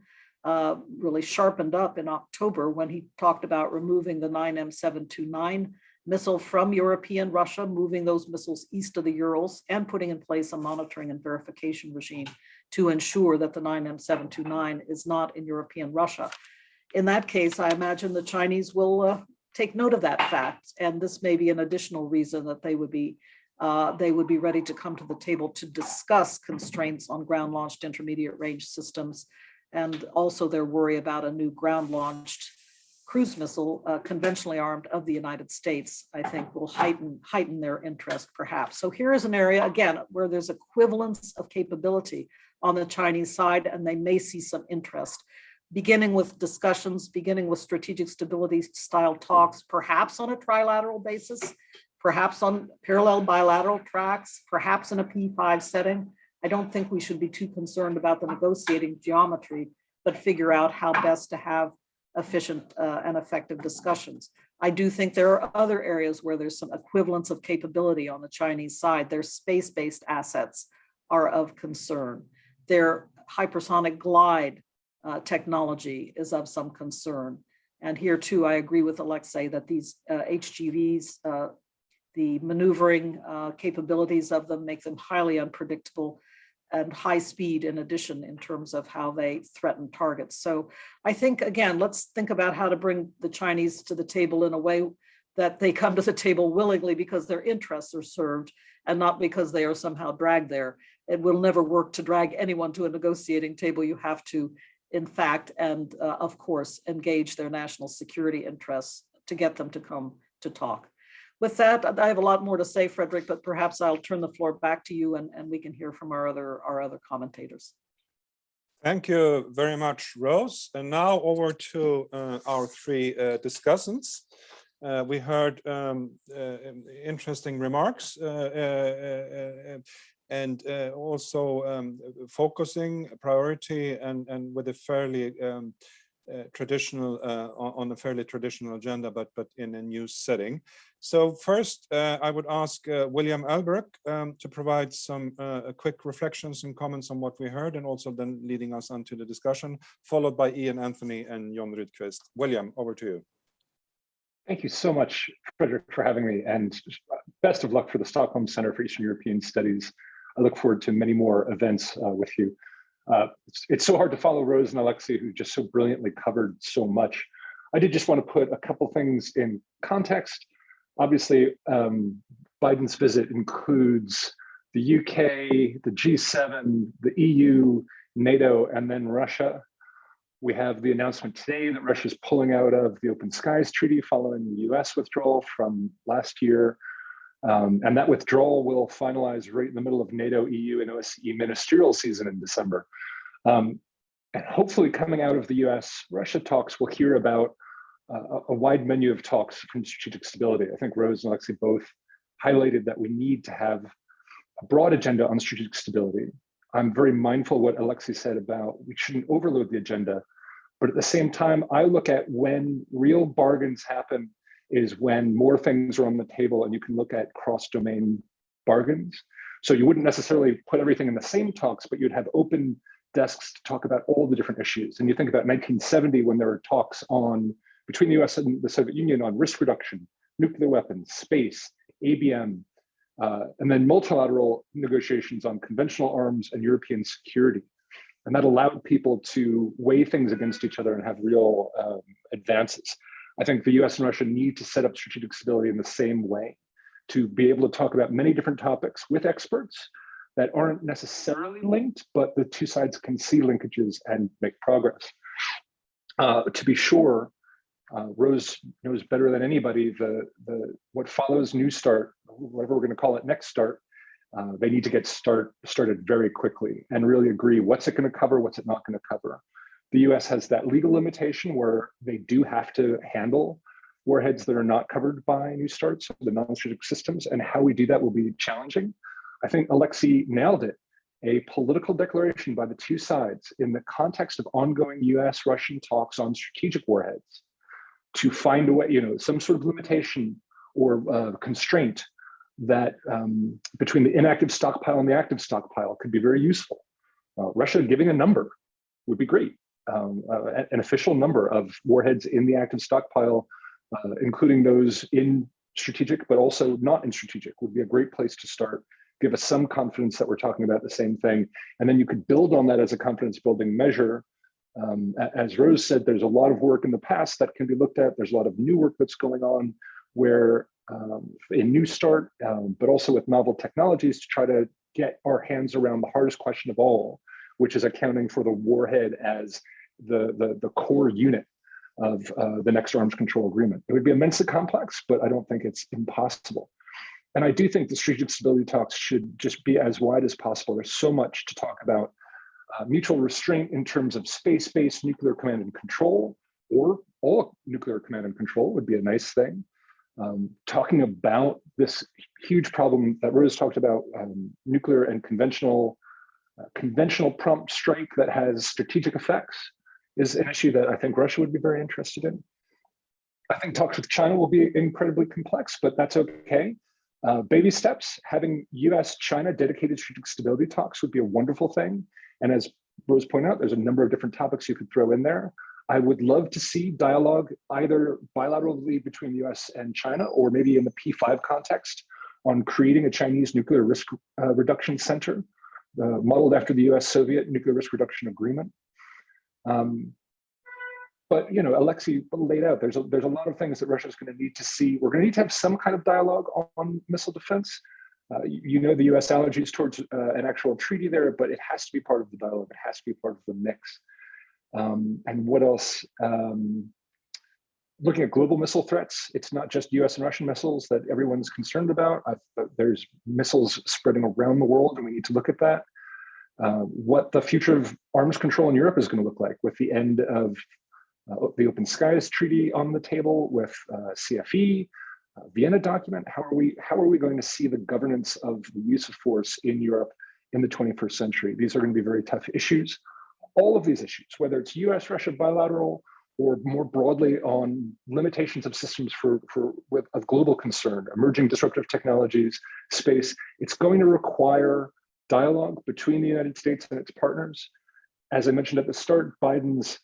really sharpened up in October when he talked about removing the 9M729 missile from European Russia, moving those missiles east of the Urals, and putting in place a monitoring and verification regime to ensure that the 9M729 is not in European Russia. In that case, I imagine the Chinese will take note of that fact, and this may be an additional reason that they would be ready to come to the table to discuss constraints on ground-launched intermediate range systems, and also their worry about a new ground-launched cruise missile, conventionally armed, of the United States, I think will heighten their interest perhaps. So here is an area, again, where there's equivalence of capability on the Chinese side, and they may see some interest, beginning with discussions, beginning with strategic stability style talks, perhaps on a trilateral basis, perhaps on parallel bilateral tracks, perhaps in a P5 setting. I don't think we should be too concerned about the negotiating geometry, but figure out how best to have efficient and effective discussions. I do think there are other areas where there's some equivalence of capability on the Chinese side. Their space-based assets are of concern. Their hypersonic glide technology is of some concern. And here too, I agree with Alexei that these HGVs, the maneuvering capabilities of them make them highly unpredictable and high speed in addition in terms of how they threaten targets. So I think, again, let's think about how to bring the Chinese to the table in a way that they come to the table willingly because their interests are served and not because they are somehow dragged there. It will never work to drag anyone to a negotiating table. You have to, in fact, and of course, engage their national security interests to get them to come to talk. With that, I have a lot more to say, Frederick, but perhaps I'll turn the floor back to you and we can hear from our other commentators. Thank you very much, Rose. And now over to our three discussants. We heard interesting remarks and also focusing priority and with a fairly traditional on a fairly traditional agenda, but in a new setting. So first, I would ask William Erlberg to provide some quick reflections and comments on what we heard, and also then leading us on to the discussion, followed by Ian Anthony and Jon Rydqvist. William, over to you. Thank you so much, Frederick, for having me, and best of luck for the Stockholm Centre for Eastern European Studies. I look forward to many more events with you. It's so hard to follow Rose and Alexei, who just so brilliantly covered so much. I did just want to put a couple things in context. Obviously, Biden's visit includes the UK, the G7, the EU, NATO, and then Russia. We have the announcement today that Russia is pulling out of the Open Skies Treaty following the US withdrawal from last year. And that withdrawal will finalize right in the middle of NATO, EU, and OSCE ministerial season in December. And hopefully coming out of the US-Russia talks, we'll hear about a wide menu of talks from strategic stability. I think Rose and Alexei both highlighted that we need to have a broad agenda on strategic stability. I'm very mindful of what Alexei said about we shouldn't overload the agenda, but at the same time, I look at when real bargains happen is when more things are on the table and you can look at cross-domain bargains. So you wouldn't necessarily put everything in the same talks, but you'd have open desks to talk about all the different issues. And you think about 1970 when there were talks on between the US and the Soviet Union on risk reduction, nuclear weapons, space, ABM, and then multilateral negotiations on conventional arms and European security. And that allowed people to weigh things against each other and have real advances. I think the US and Russia need to set up strategic stability in the same way to be able to talk about many different topics with experts that aren't necessarily linked, but the two sides can see linkages and make progress. To be sure, Rose knows better than anybody what follows New START, whatever we're going to call it, Next START. They need to get started very quickly and really agree what's it going to cover, what's it not going to cover. The US has that legal limitation where they do have to handle warheads that are not covered by New START, so the non-strategic systems, and how we do that will be challenging. I think Alexei nailed it. A political declaration by the two sides in the context of ongoing US-Russian talks on strategic warheads to find a way, some sort of limitation or constraint that between the inactive stockpile and the active stockpile could be very useful. Russia giving a number would be great. An official number of warheads in the active stockpile, including those in strategic, but also not in strategic, would be a great place to start. Give us some confidence that we're talking about the same thing. And then you could build on that as a confidence building measure. As Rose said, there's a lot of work in the past that can be looked at. There's a lot of new work that's going on where in New START, but also with novel technologies to try to get our hands around the hardest question of all, which is accounting for the warhead as the core unit of the next arms control agreement. It would be immensely complex, but I don't think it's impossible. And I do think the strategic stability talks should just be as wide as possible. There's so much to talk about. Mutual restraint in terms of space-based nuclear command and control, or all nuclear command and control would be a nice thing. Talking about this huge problem that Rose talked about, nuclear and conventional prompt strike that has strategic effects is an issue that I think Russia would be very interested in. I think talks with China will be incredibly complex, but that's okay. Baby steps, having US-China dedicated strategic stability talks would be a wonderful thing. And as Rose pointed out, there's a number of different topics you could throw in there. I would love to see dialogue either bilaterally between the US and China, or maybe in the P5 context on creating a Chinese nuclear risk reduction center, modeled after the US-Soviet nuclear risk reduction agreement. But Alexei laid out, there's a lot of things that Russia's going to need to see. We're going to need to have some kind of dialogue on missile defense. The US allergies towards an actual treaty there, but it has to be part of the dialogue. It has to be part of the mix. And what else? Looking at global missile threats, it's not just US and Russian missiles that everyone's concerned about. There's missiles spreading around the world, and we need to look at that. What the future of arms control in Europe is going to look like with the end of the Open Skies Treaty on the table, with CFE, Vienna document. How are we going to see the governance of the use of force in Europe in the 21st century? These are going to be very tough issues. All of these issues, whether it's US-Russia bilateral or more broadly on limitations of systems of global concern, emerging disruptive technologies, space, it's going to require dialogue between the United States and its partners. As I mentioned at the start, Biden's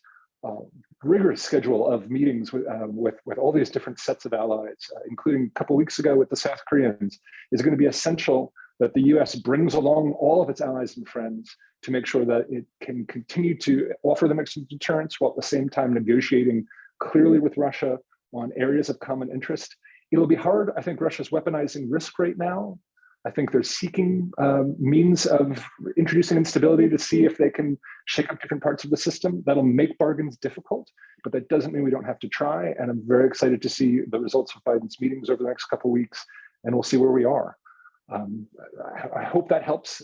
rigorous schedule of meetings with all these different sets of allies, including a couple of weeks ago with the South Koreans, is going to be essential that the US brings along all of its allies and friends to make sure that it can continue to offer them extra deterrence while at the same time negotiating clearly with Russia on areas of common interest. It'll be hard. I think Russia's weaponizing risk right now. I think they're seeking means of introducing instability to see if they can shake up different parts of the system. That'll make bargains difficult, but that doesn't mean we don't have to try. And I'm very excited to see the results of Biden's meetings over the next couple of weeks, and we'll see where we are. I hope that helps.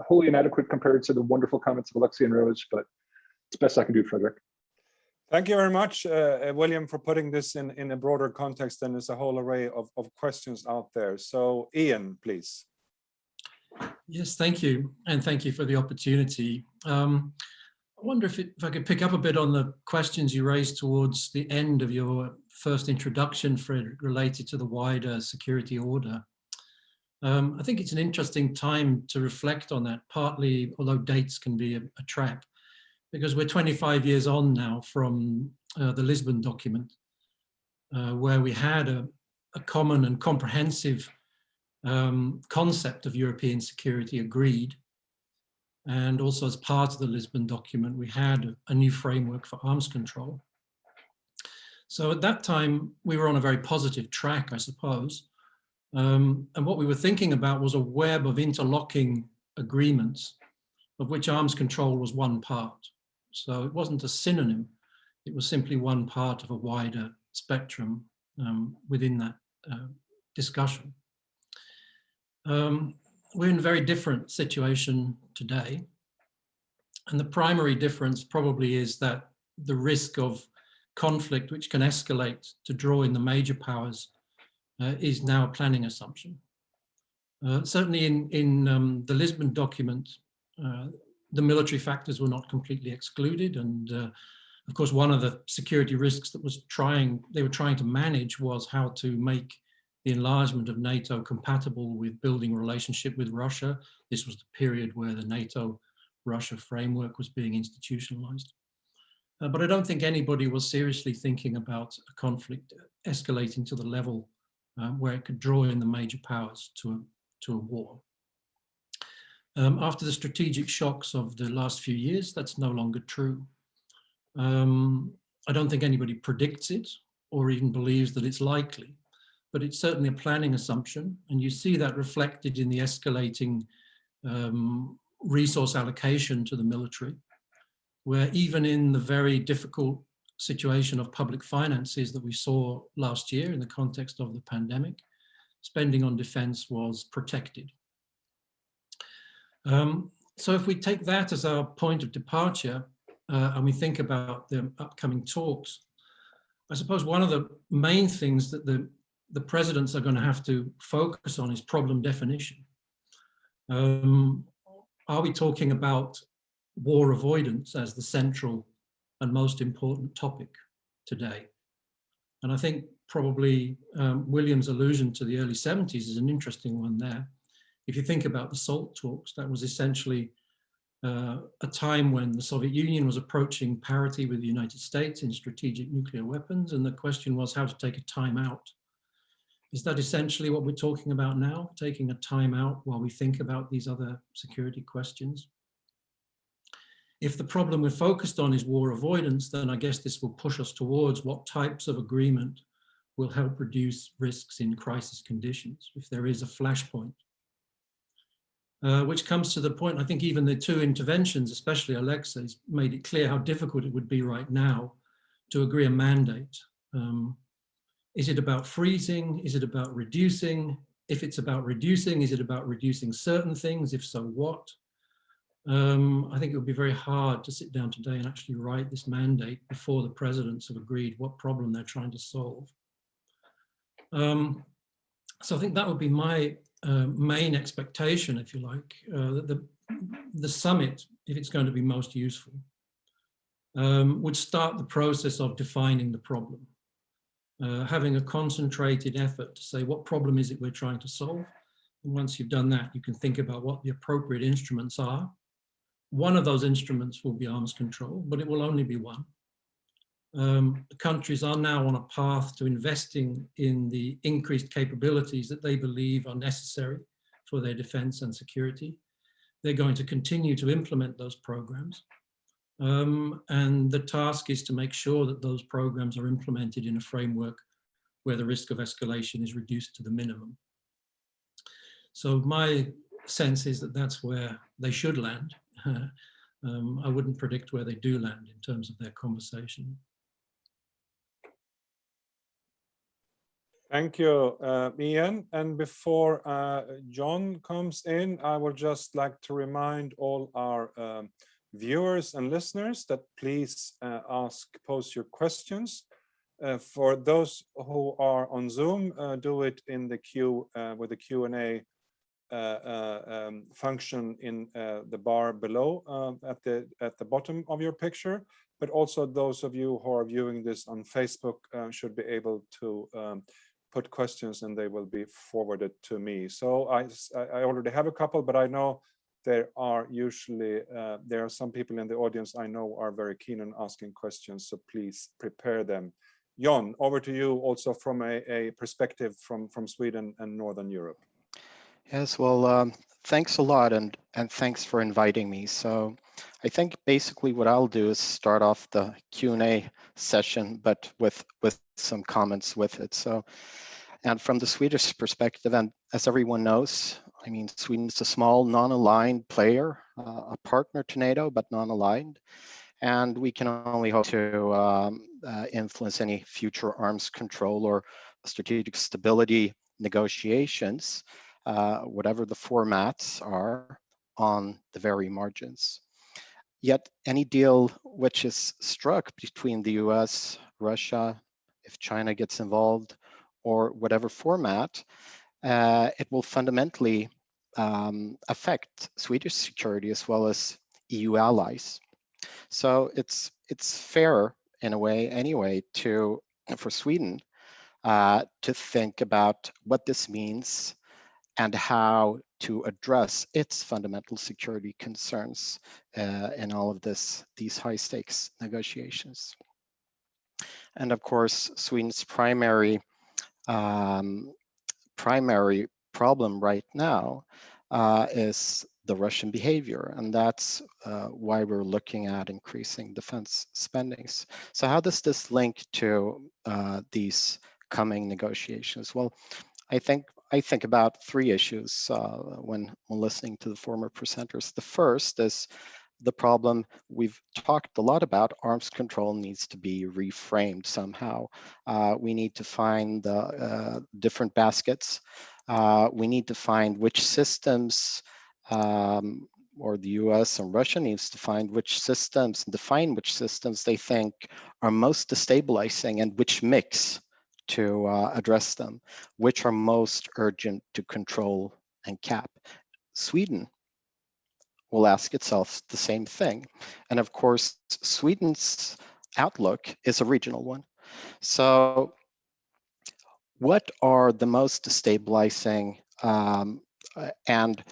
Wholly inadequate compared to the wonderful comments of Alexei and Rose, but it's best I can do, Frederick. Thank you very much, William, for putting this in a broader context. And there's a whole array of questions out there. So Ian, please. Yes, thank you. And thank you for the opportunity. I wonder if I could pick up a bit on the questions you raised towards the end of your first introduction, Fred, related to the wider security order. I think it's an interesting time to reflect on that, partly, although dates can be a trap, because we're 25 years on now from the Lisbon document, where we had a common and comprehensive concept of European security agreed. And also as part of the Lisbon document, we had a new framework for arms control. So at that time, we were on a very positive track, I suppose. And what we were thinking about was a web of interlocking agreements, of which arms control was one part. So it wasn't a synonym, it was simply one part of a wider spectrum within that discussion. We're in a very different situation today. And the primary difference probably is that the risk of conflict, which can escalate to draw in the major powers, is now a planning assumption. Certainly in the Lisbon document, the military factors were not completely excluded. And of course, one of the security risks that they were trying to manage was how to make the enlargement of NATO compatible with building a relationship with Russia. This was the period where the NATO-Russia framework was being institutionalized. But I don't think anybody was seriously thinking about a conflict escalating to the level where it could draw in the major powers to a war. After the strategic shocks of the last few years, that's no longer true. I don't think anybody predicts it or even believes that it's likely, but it's certainly a planning assumption. And you see that reflected in the escalating resource allocation to the military, where even in the very difficult situation of public finances that we saw last year in the context of the pandemic, spending on defense was protected. So if we take that as our point of departure and we think about the upcoming talks, I suppose one of the main things that the presidents are going to have to focus on is problem definition. Are we talking about war avoidance as the central and most important topic today? And I think probably William's allusion to the early 70s is an interesting one there. If you think about the SALT talks, that was essentially a time when the Soviet Union was approaching parity with the United States in strategic nuclear weapons. And the question was how to take a time out. Is that essentially what we're talking about now? Taking a time out while we think about these other security questions? If the problem we're focused on is war avoidance, then I guess this will push us towards what types of agreement will help reduce risks in crisis conditions, if there is a flashpoint. Which comes to the point, I think even the two interventions, especially Alexei's, made it clear how difficult it would be right now to agree a mandate. Is it about freezing? Is it about reducing? If it's about reducing, is it about reducing certain things? If so, what? I think it would be very hard to sit down today and actually write this mandate before the presidents have agreed what problem they're trying to solve. So I think that would be my main expectation, if you like, that the summit, if it's going to be most useful, would start the process of defining the problem, having a concentrated effort to say what problem is it we're trying to solve. And once you've done that, you can think about what the appropriate instruments are. One of those instruments will be arms control, but it will only be one. The countries are now on a path to investing in the increased capabilities that they believe are necessary for their defense and security. They're going to continue to implement those programs. And the task is to make sure that those programs are implemented in a framework where the risk of escalation is reduced to the minimum. So my sense is that that's where they should land. I wouldn't predict where they do land in terms of their conversation. Thank you, Ian. And before John comes in, I would just like to remind all our viewers and listeners that please pose your questions. For those who are on Zoom, do it in the queue with the Q&A function in the bar below at the bottom of your picture. But also those of you who are viewing this on Facebook should be able to put questions and they will be forwarded to me. So I already have a couple, but I know there are some people in the audience I know are very keen on asking questions, so please prepare them. John, over to you also from a perspective from Sweden and Northern Europe. Yes, well, thanks a lot and thanks for inviting me. So I think basically what I'll do is start off the Q&A session, but with some comments with it. So, and from the Swedish perspective, and as everyone knows, I mean, Sweden is a small non-aligned player, a partner to NATO, but non-aligned. And we can only hope to influence any future arms control or strategic stability negotiations, whatever the formats are, on the very margins. Yet any deal which is struck between the US, Russia, if China gets involved, or whatever format, it will fundamentally affect Swedish security as well as EU allies. So it's fair in a way anyway for Sweden to think about what this means and how to address its fundamental security concerns in all of these high stakes negotiations. And of course, Sweden's primary problem right now is the Russian behavior, and that's why we're looking at increasing defense spendings. So how does this link to these coming negotiations? Well, I think about three issues when listening to the former presenters. The first is the problem we've talked a lot about. Arms control needs to be reframed somehow. We need to find the different baskets. We need to find which systems, or the US and Russia needs to find which systems and define which systems they think are most destabilizing and which mix to address them, which are most urgent to control and cap. Sweden will ask itself the same thing. And of course, Sweden's outlook is a regional one. So what are the most destabilizing and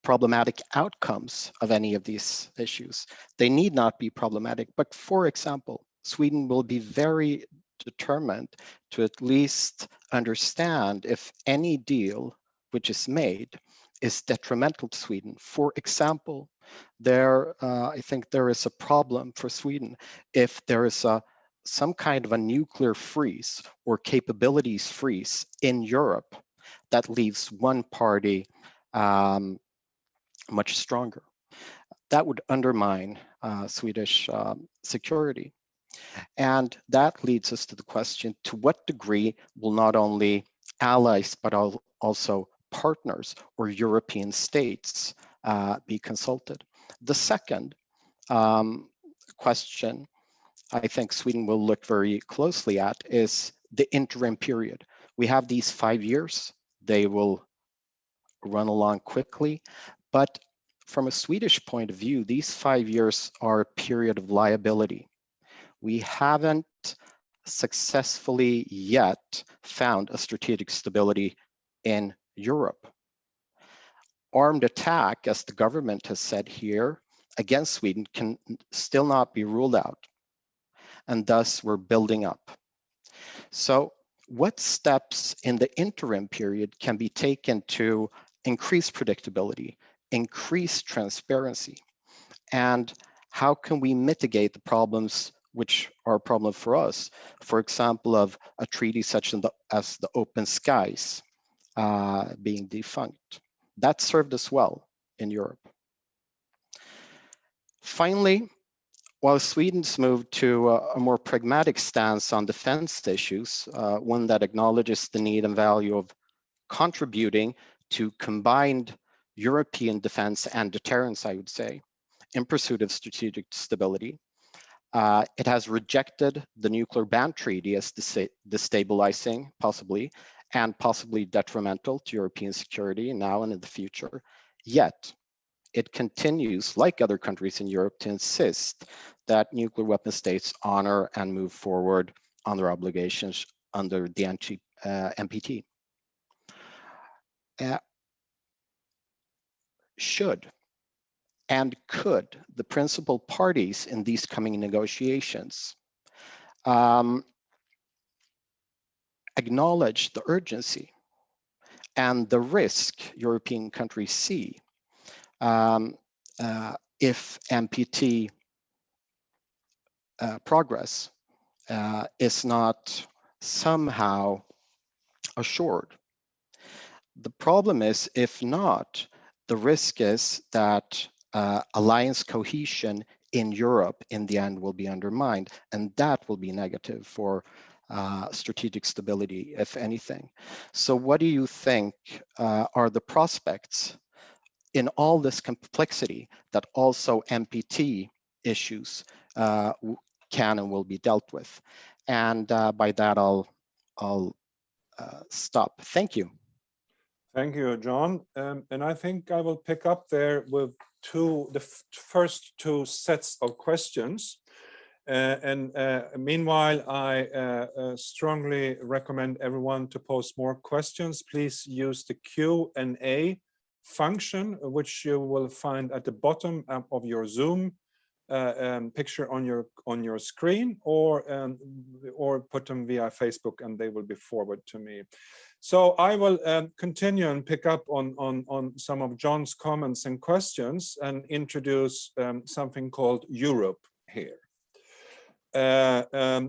problematic outcomes of any of these issues? They need not be problematic, but for example, Sweden will be very determined to at least understand if any deal which is made is detrimental to Sweden. For example, I think there is a problem for Sweden if there is some kind of a nuclear freeze or capabilities freeze in Europe that leaves one party much stronger. That would undermine Swedish security. And that leads us to the question, to what degree will not only allies, but also partners or European states be consulted? The second question I think Sweden will look very closely at is the interim period. We have these 5 years. They will run along quickly, but from a Swedish point of view, these 5 years are a period of liability. We haven't successfully yet found a strategic stability in Europe. Armed attack, as the government has said here, against Sweden can still not be ruled out. And thus we're building up. So what steps in the interim period can be taken to increase predictability, increase transparency? And how can we mitigate the problems which are a problem for us? For example, of a treaty such as the Open Skies being defunct. That served us well in Europe. Finally, while Sweden's moved to a more pragmatic stance on defense issues, one that acknowledges the need and value of contributing to combined European defense and deterrence, I would say, in pursuit of strategic stability. It has rejected the nuclear ban treaty as destabilizing, possibly, and possibly detrimental to European security now and in the future. Yet, it continues, like other countries in Europe, to insist that nuclear weapon states honor and move forward on their obligations under the NPT. Should and could the principal parties in these coming negotiations acknowledge the urgency and the risk European countries see if NPT progress is not somehow assured? The problem is, if not, the risk is that alliance cohesion in Europe in the end will be undermined, and that will be negative for strategic stability, if anything. So what do you think are the prospects in all this complexity that also NPT issues can and will be dealt with? And by that, I'll stop. Thank you. Thank you, John. And I think I will pick up there with the first two sets of questions. Meanwhile, I strongly recommend everyone to post more questions. Please use the Q&A function, which you will find at the bottom of your Zoom picture on your screen, or put them via Facebook, and they will be forwarded to me. So I will continue and pick up on some of John's comments and questions and introduce something called Europe here. There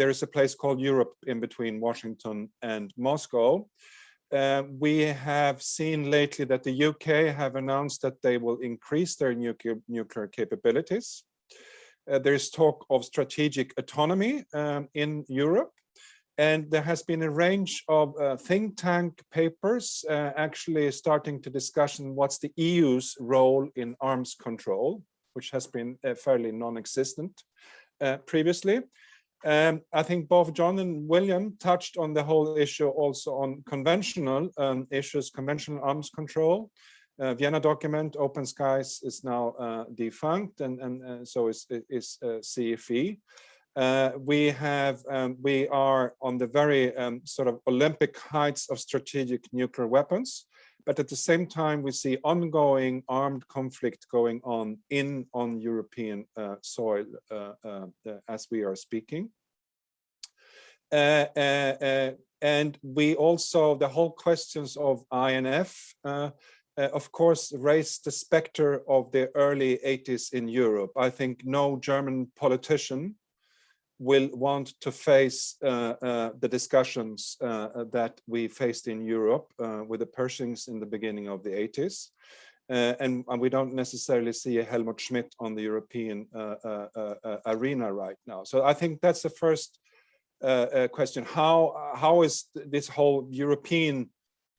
is a place called Europe in between Washington and Moscow. We have seen lately that the UK have announced that they will increase their nuclear capabilities. There is talk of strategic autonomy in Europe. And there has been a range of think tank papers actually starting to discussion what's the EU's role in arms control, which has been fairly non-existent previously. I think both John and William touched on the whole issue also on conventional issues, conventional arms control. Vienna document, Open Skies is now defunct, and so is CFE. We are on the very sort of Olympic heights of strategic nuclear weapons, but at the same time we see ongoing armed conflict going on European soil as we are speaking. And we also, the whole questions of INF, of course, raised the specter of the early 80s in Europe. I think no German politician will want to face the discussions that we faced in Europe with the Pershings in the beginning of the 80s. And we don't necessarily see a Helmut Schmidt on the European arena right now. So I think that's the first question. How is this whole European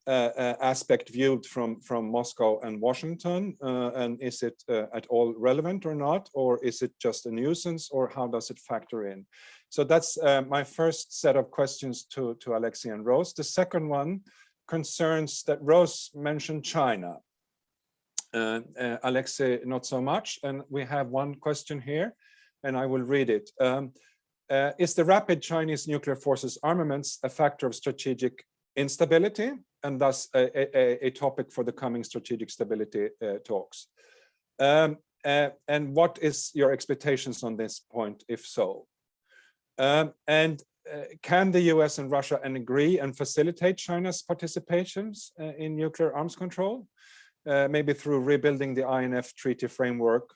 aspect viewed from Moscow and Washington, and is it at all relevant or not, or is it just a nuisance, or how does it factor in? So that's my first set of questions to Alexei and Rose. The second one concerns that Rose mentioned China. Alexei, not so much, and we have one question here, and I will read it. Is the rapid Chinese nuclear forces armaments a factor of strategic instability, and thus a topic for the coming strategic stability talks? And what is your expectations on this point, if so? And can the US and Russia agree and facilitate China's participations in nuclear arms control, maybe through rebuilding the INF treaty framework,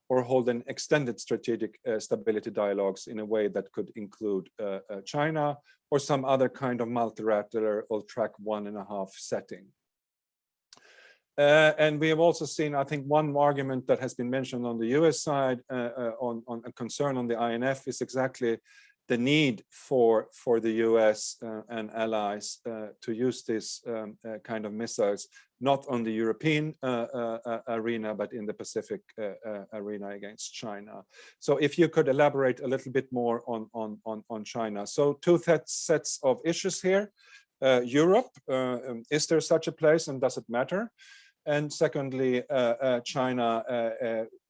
or hold an extended strategic stability dialogues in a way that could include China or some other kind of multilateral or track 1.5 setting. And we have also seen, I think, one argument that has been mentioned on the US side on a concern on the INF is exactly the need for the US and allies to use this kind of missiles, not on the European arena, but in the Pacific arena against China. So if you could elaborate a little bit more on China. So two sets of issues here. Europe, is there such a place and does it matter? And secondly, China,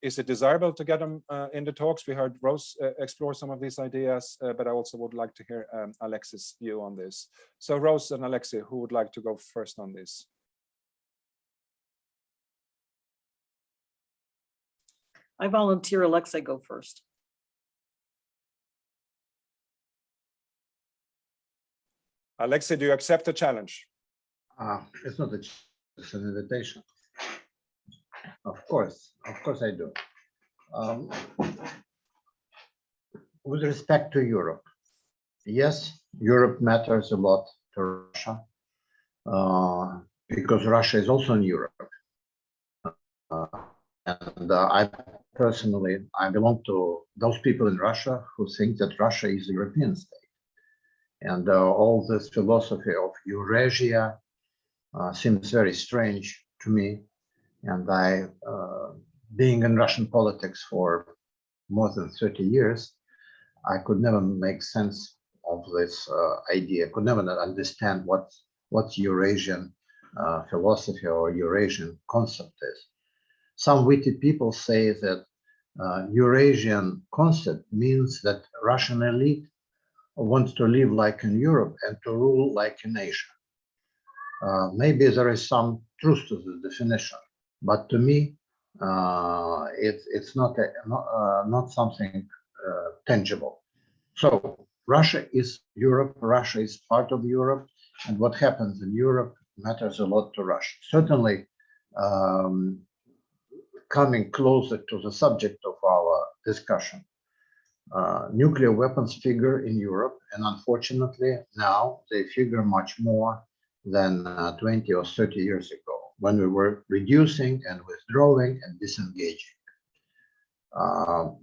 is it desirable to get them in the talks? We heard Rose explore some of these ideas, but I also would like to hear Alexis' view on this. So Rose and Alexis, who would like to go first on this? I volunteer Alexei go first. Alexei, do you accept the challenge? It's not a challenge, it's an invitation. Of course I do. With respect to Europe, yes, Europe matters a lot to Russia because Russia is also in Europe. And I personally belong to those people in Russia who think that Russia is a European state. And all this philosophy of Eurasia seems very strange to me. And I, being in Russian politics for more than 30 years, I could never make sense of this idea, could never understand what Eurasian philosophy or Eurasian concept is. Some witty people say that Eurasian concept means that Russian elite wants to live like in Europe and to rule like in Asia. Maybe there is some truth to the definition, but to me, it's not something tangible. So Russia is Europe, Russia is part of Europe, and what happens in Europe matters a lot to Russia. Certainly, coming closer to the subject of our discussion, nuclear weapons figure in Europe, and unfortunately now they figure much more than 20 or 30 years ago, when we were reducing and withdrawing and disengaging.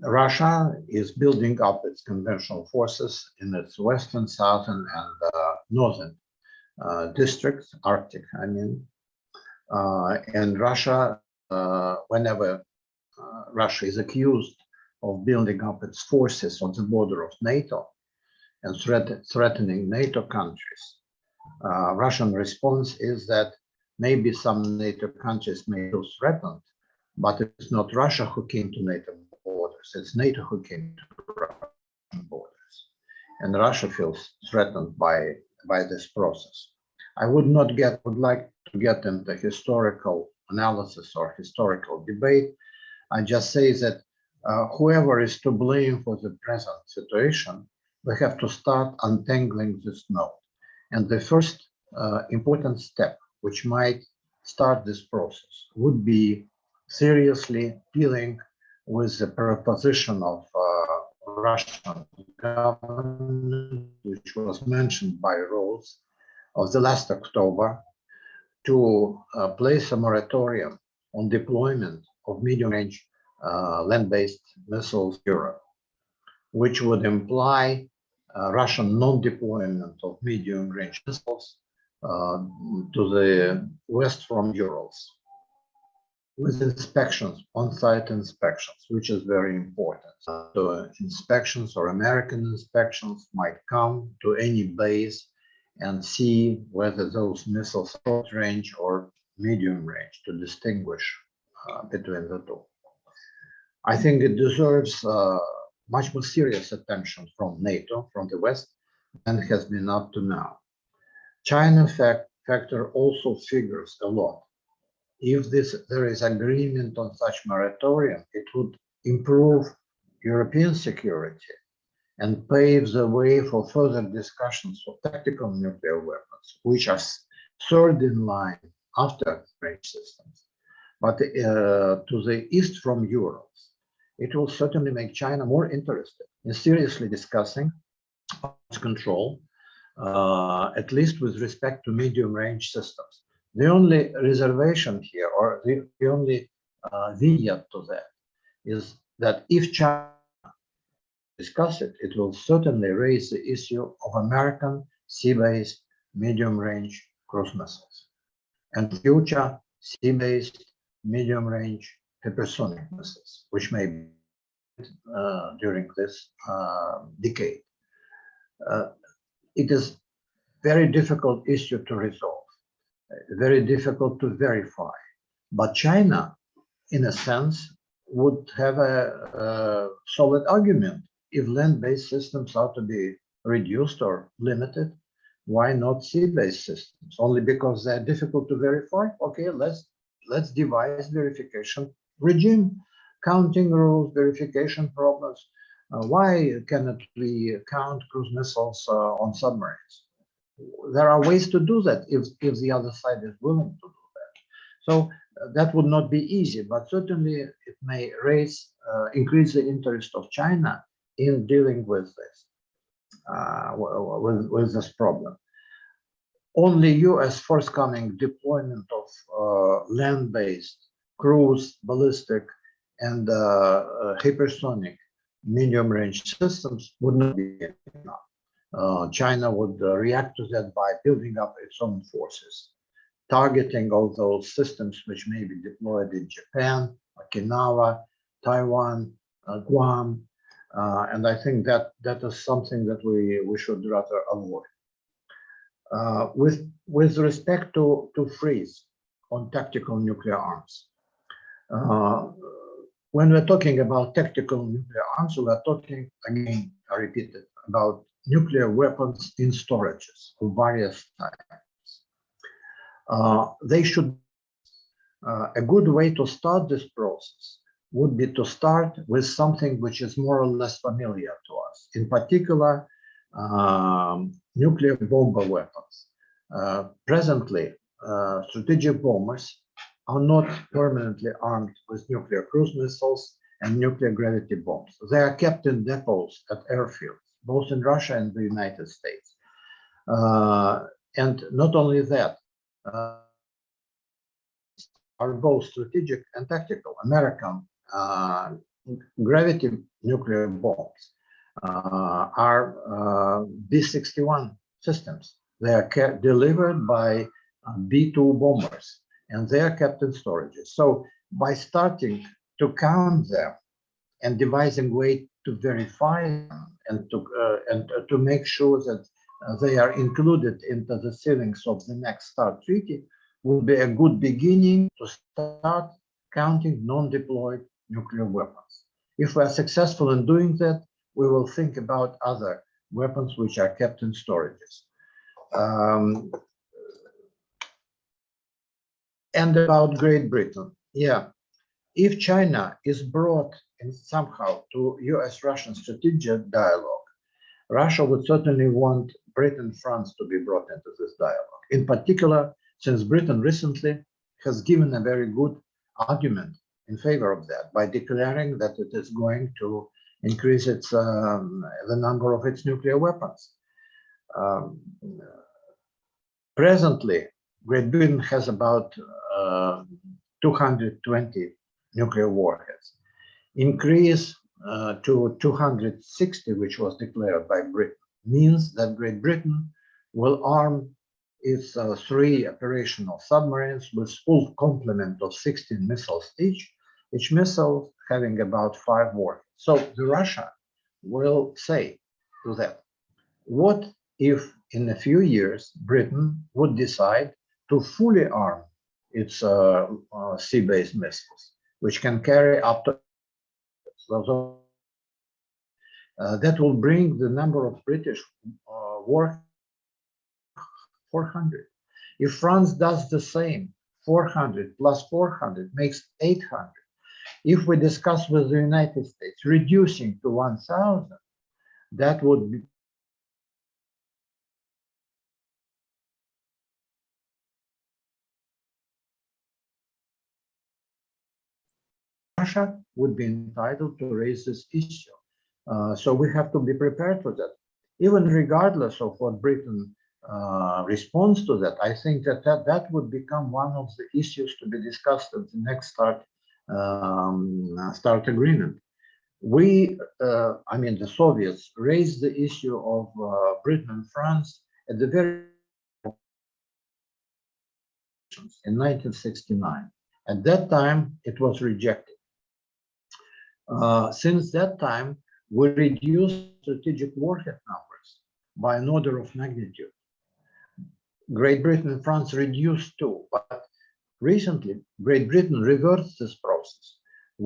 Russia is building up its conventional forces in its western, southern, and northern districts, Arctic, I mean. And Russia, whenever Russia is accused of building up its forces on the border of NATO and threatening NATO countries, Russian response is that maybe some NATO countries may feel threatened, but it's not Russia who came to NATO borders, it's NATO who came to Russian borders. And Russia feels threatened by this process. I would like to get into historical analysis or historical debate. I just say that whoever is to blame for the present situation, we have to start untangling this knot. And the first important step, which might start this process, would be seriously dealing with the proposition of Russian government, which was mentioned by Rose, of the last October, to place a moratorium on deployment of medium-range land-based missiles in Europe, which would imply Russian non-deployment of medium-range missiles to the west from Urals, with inspections, on-site inspections, which is very important. So inspections or American inspections might come to any base and see whether those missiles are short range or medium range, to distinguish between the two. I think it deserves much more serious attention from NATO, from the West, than has been up to now. China factor also figures a lot. If there is agreement on such moratorium, it would improve European security and pave the way for further discussions of tactical nuclear weapons, which are third in line after range systems. But to the east from Urals it will certainly make China more interested in seriously discussing arms control, at least with respect to medium-range systems. The only reservation here, or the only caveat to that, is that if China discuss it, it will certainly raise the issue of American sea-based medium-range cruise missiles and future sea-based medium-range hypersonic missiles, which may be during this decade. It is very difficult issue to resolve, very difficult to verify. But China, in a sense, would have a solid argument. If land-based systems are to be reduced or limited, why not sea-based systems? Only because they're difficult to verify? Okay, let's devise verification regime, counting rules, verification problems. Why cannot we count cruise missiles on submarines? There are ways to do that if the other side is willing to do that. So that would not be easy, but certainly it may increase the interest of China in dealing with this, with this problem. Only U.S. forthcoming deployment of land-based cruise, ballistic, and hypersonic medium-range systems would not be enough. China would react to that by building up its own forces, targeting all those systems which may be deployed in Japan, Okinawa, Taiwan, Guam, and I think that is something that we should rather avoid. With respect to freeze on tactical nuclear arms, when we're talking about tactical nuclear arms, we are talking, again, I repeat it, about nuclear weapons in storages of various types. They should, a good way to start this process would be to start with something which is more or less familiar to us, in particular, nuclear bomber weapons. Presently, strategic bombers are not permanently armed with nuclear cruise missiles and nuclear gravity bombs. They are kept in depots at airfields, both in Russia and the United States. And not only that, are both strategic and tactical. American gravity nuclear bombs are B-61 systems. They are delivered by B-2 bombers, and they are kept in storages. So by starting to count them and devising ways to verify them and to make sure that they are included into the ceilings of the next START treaty will be a good beginning to start counting non-deployed nuclear weapons. If we are successful in doing that, we will think about other weapons which are kept in storages. And about Great Britain, yeah, if China is brought in somehow to US-Russian strategic dialogue, Russia would certainly want Britain and France to be brought into this dialogue. In particular, since Britain recently has given a very good argument in favor of that by declaring that it is going to increase its the number of its nuclear weapons. Presently, Great Britain has about 220 nuclear warheads. Increase to 260, which was declared by Britain, means that Great Britain will arm its 3 operational submarines with full complement of 16 missiles each missile having about 5 warheads. So the Russia will say to that, what if in a few years Britain would decide to fully arm its sea-based missiles, which can carry up to that will bring the number of British warheads 400. If France does the same, 400 plus 400 makes 800. If we discuss with the United States reducing to 1,000, that would be Russia would be entitled to raise this issue. So we have to be prepared for that. Even regardless of what Britain responds to that, I think that would become one of the issues to be discussed at the next START agreement. I mean, the Soviets raised the issue of Britain and France at the very in 1969. At that time, it was rejected. Since that time, we reduced strategic warhead numbers by an order of magnitude. Great Britain and France reduced too, but recently, Great Britain reversed this process,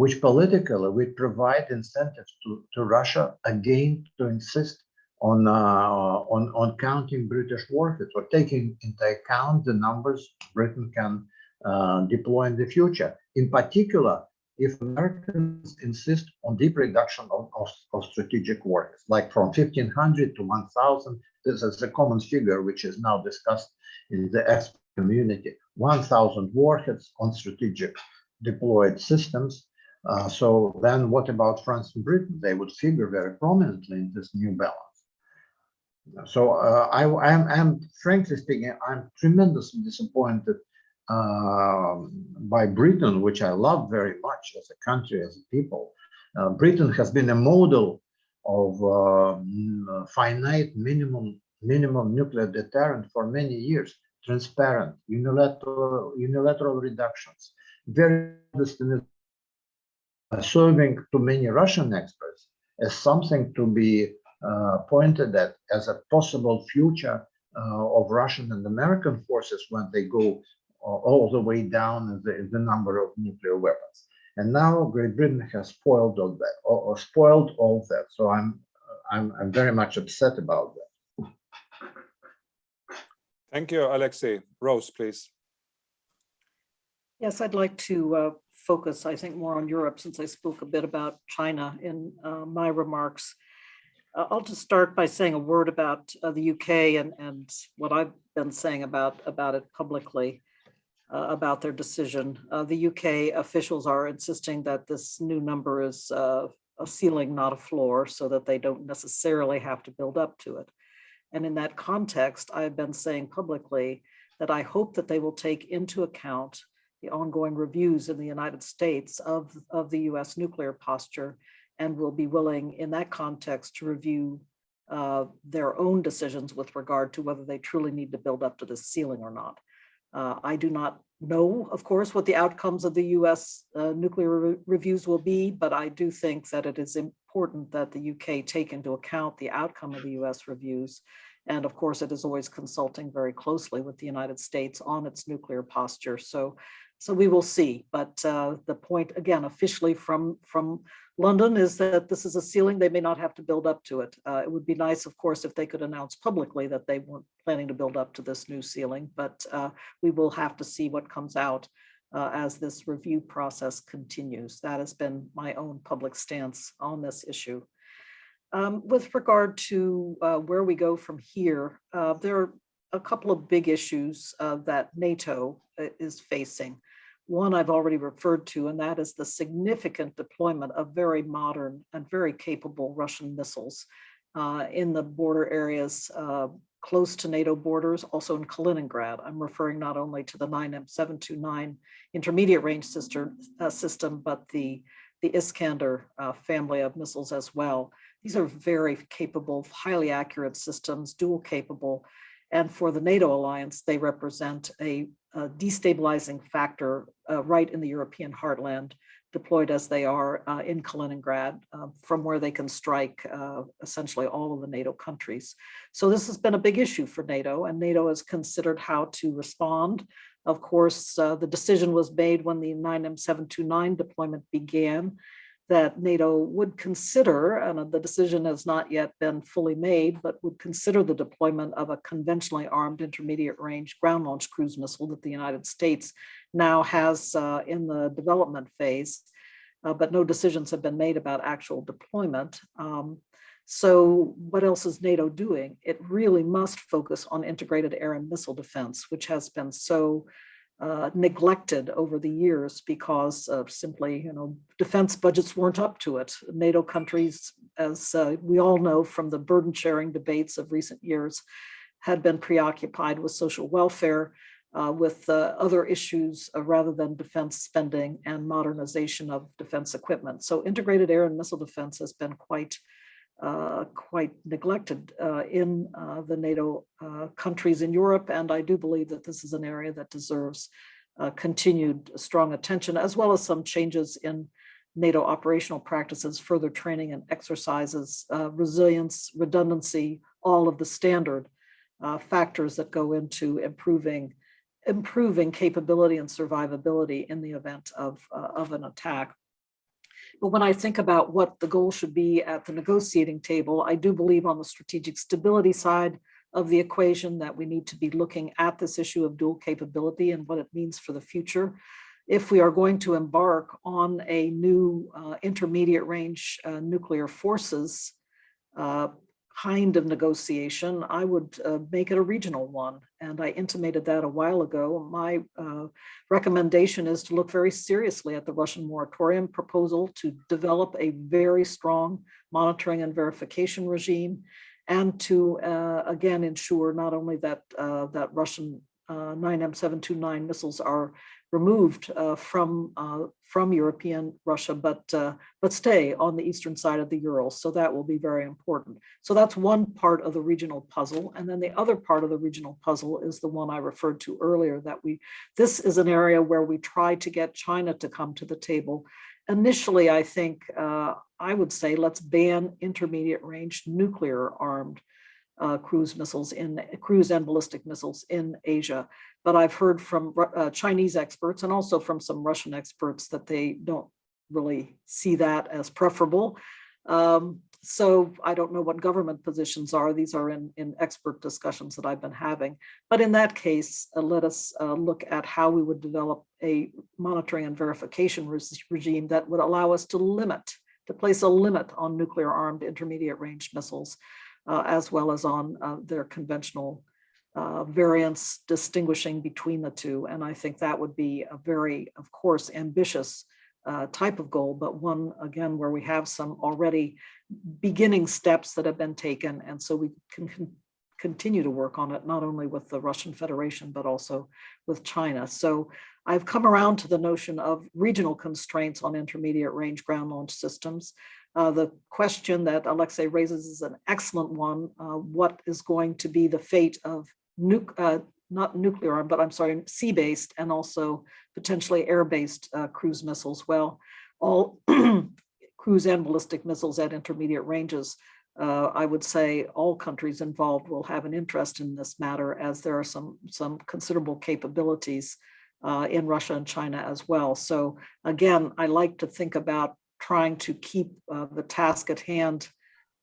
which politically would provide incentives to Russia again to insist on counting British warheads or taking into account the numbers Britain can deploy in the future. In particular, if Americans insist on deep reduction of strategic warheads, like from 1,500 to 1,000, this is a common figure which is now discussed in the expert community, 1,000 warheads on strategic deployed systems. So then what about France and Britain? They would figure very prominently in this new balance. So I'm frankly speaking, I'm tremendously disappointed by Britain, which I love very much as a country, as a people. Britain has been a model of finite minimum nuclear deterrent for many years, transparent, unilateral reductions, very serving to many Russian experts as something to be pointed at as a possible future of Russian and American forces when they go all the way down in the number of nuclear weapons. And now Great Britain has spoiled all that, or spoiled all that. So I'm very much upset about that. Thank you, Alexei. Rose, please. Yes, I'd like to focus, I think, more on Europe, since I spoke a bit about China in my remarks. I'll just start by saying a word about the UK and what I've been saying about it publicly, about their decision. The UK officials are insisting that this new number is a ceiling, not a floor, so that they don't necessarily have to build up to it. And in that context, I've been saying publicly that I hope that they will take into account the ongoing reviews in the United States of the US nuclear posture, and will be willing in that context to review their own decisions with regard to whether they truly need to build up to this ceiling or not. I do not know, of course, what the outcomes of the US nuclear reviews will be, but I do think that it is important that the UK take into account the outcome of the US reviews. And of course, it is always consulting very closely with the United States on its nuclear posture. So we will see. But the point, again, officially from London is that this is a ceiling. They may not have to build up to it. It would be nice, of course, if they could announce publicly that they weren't planning to build up to this new ceiling, but we will have to see what comes out as this review process continues. That has been my own public stance on this issue. With regard to where we go from here, there are a couple of big issues that NATO is facing. One I've already referred to, and that is the significant deployment of very modern and very capable Russian missiles in the border areas close to NATO borders, also in Kaliningrad. I'm referring not only to the 9M729 intermediate range system, but the Iskander family of missiles as well. These are very capable, highly accurate systems, dual capable. And for the NATO alliance, they represent a destabilizing factor right in the European heartland, deployed as they are in Kaliningrad, from where they can strike essentially all of the NATO countries. So this has been a big issue for NATO, and NATO has considered how to respond. Of course, the decision was made when the 9M729 deployment began, that NATO would consider, and the decision has not yet been fully made, but would consider the deployment of a conventionally armed intermediate range ground launch cruise missile that the United States now has in the development phase, but no decisions have been made about actual deployment. So what else is NATO doing? It really must focus on integrated air and missile defense, which has been so neglected over the years because simply, defense budgets weren't up to it. NATO countries, as we all know from the burden sharing debates of recent years, had been preoccupied with social welfare, with other issues rather than defense spending and modernization of defense equipment. So integrated air and missile defense has been quite neglected in the NATO countries in Europe. And I do believe that this is an area that deserves continued strong attention, as well as some changes in NATO operational practices, further training and exercises, resilience, redundancy, all of the standard factors that go into improving capability and survivability in the event of an attack. But when I think about what the goal should be at the negotiating table, I do believe on the strategic stability side of the equation that we need to be looking at this issue of dual capability and what it means for the future. If we are going to embark on a new intermediate range nuclear forces kind of negotiation, I would make it a regional one. And I intimated that a while ago. My recommendation is to look very seriously at the Russian moratorium proposal to develop a very strong monitoring and verification regime, and to again ensure not only that that Russian 9M729 missiles are removed from European Russia, but stay on the eastern side of the Urals. So that will be very important. So that's one part of the regional puzzle. And then the other part of the regional puzzle is the one I referred to earlier, that this is an area where we try to get China to come to the table. Initially, I think I would say let's ban intermediate range nuclear armed cruise and ballistic missiles in Asia. But I've heard from Chinese experts and also from some Russian experts that they don't really see that as preferable. So I don't know what government positions are. These are in expert discussions that I've been having. But in that case, let us look at how we would develop a monitoring and verification regime that would allow us to place a limit on nuclear armed intermediate range missiles, as well as on their conventional variants, distinguishing between the two. And I think that would be a very, of course, ambitious type of goal, but one, again, where we have some already beginning steps that have been taken. And so we can continue to work on it, not only with the Russian Federation, but also with China. So I've come around to the notion of regional constraints on intermediate range ground launch systems. The question that Alexei raises is an excellent one. What is going to be the fate of not nuclear armed, but I'm sorry, sea-based and also potentially air-based cruise missiles? Well, all cruise and ballistic missiles at intermediate ranges, I would say all countries involved will have an interest in this matter, as there are some considerable capabilities in Russia and China as well. So again, I like to think about trying to keep the task at hand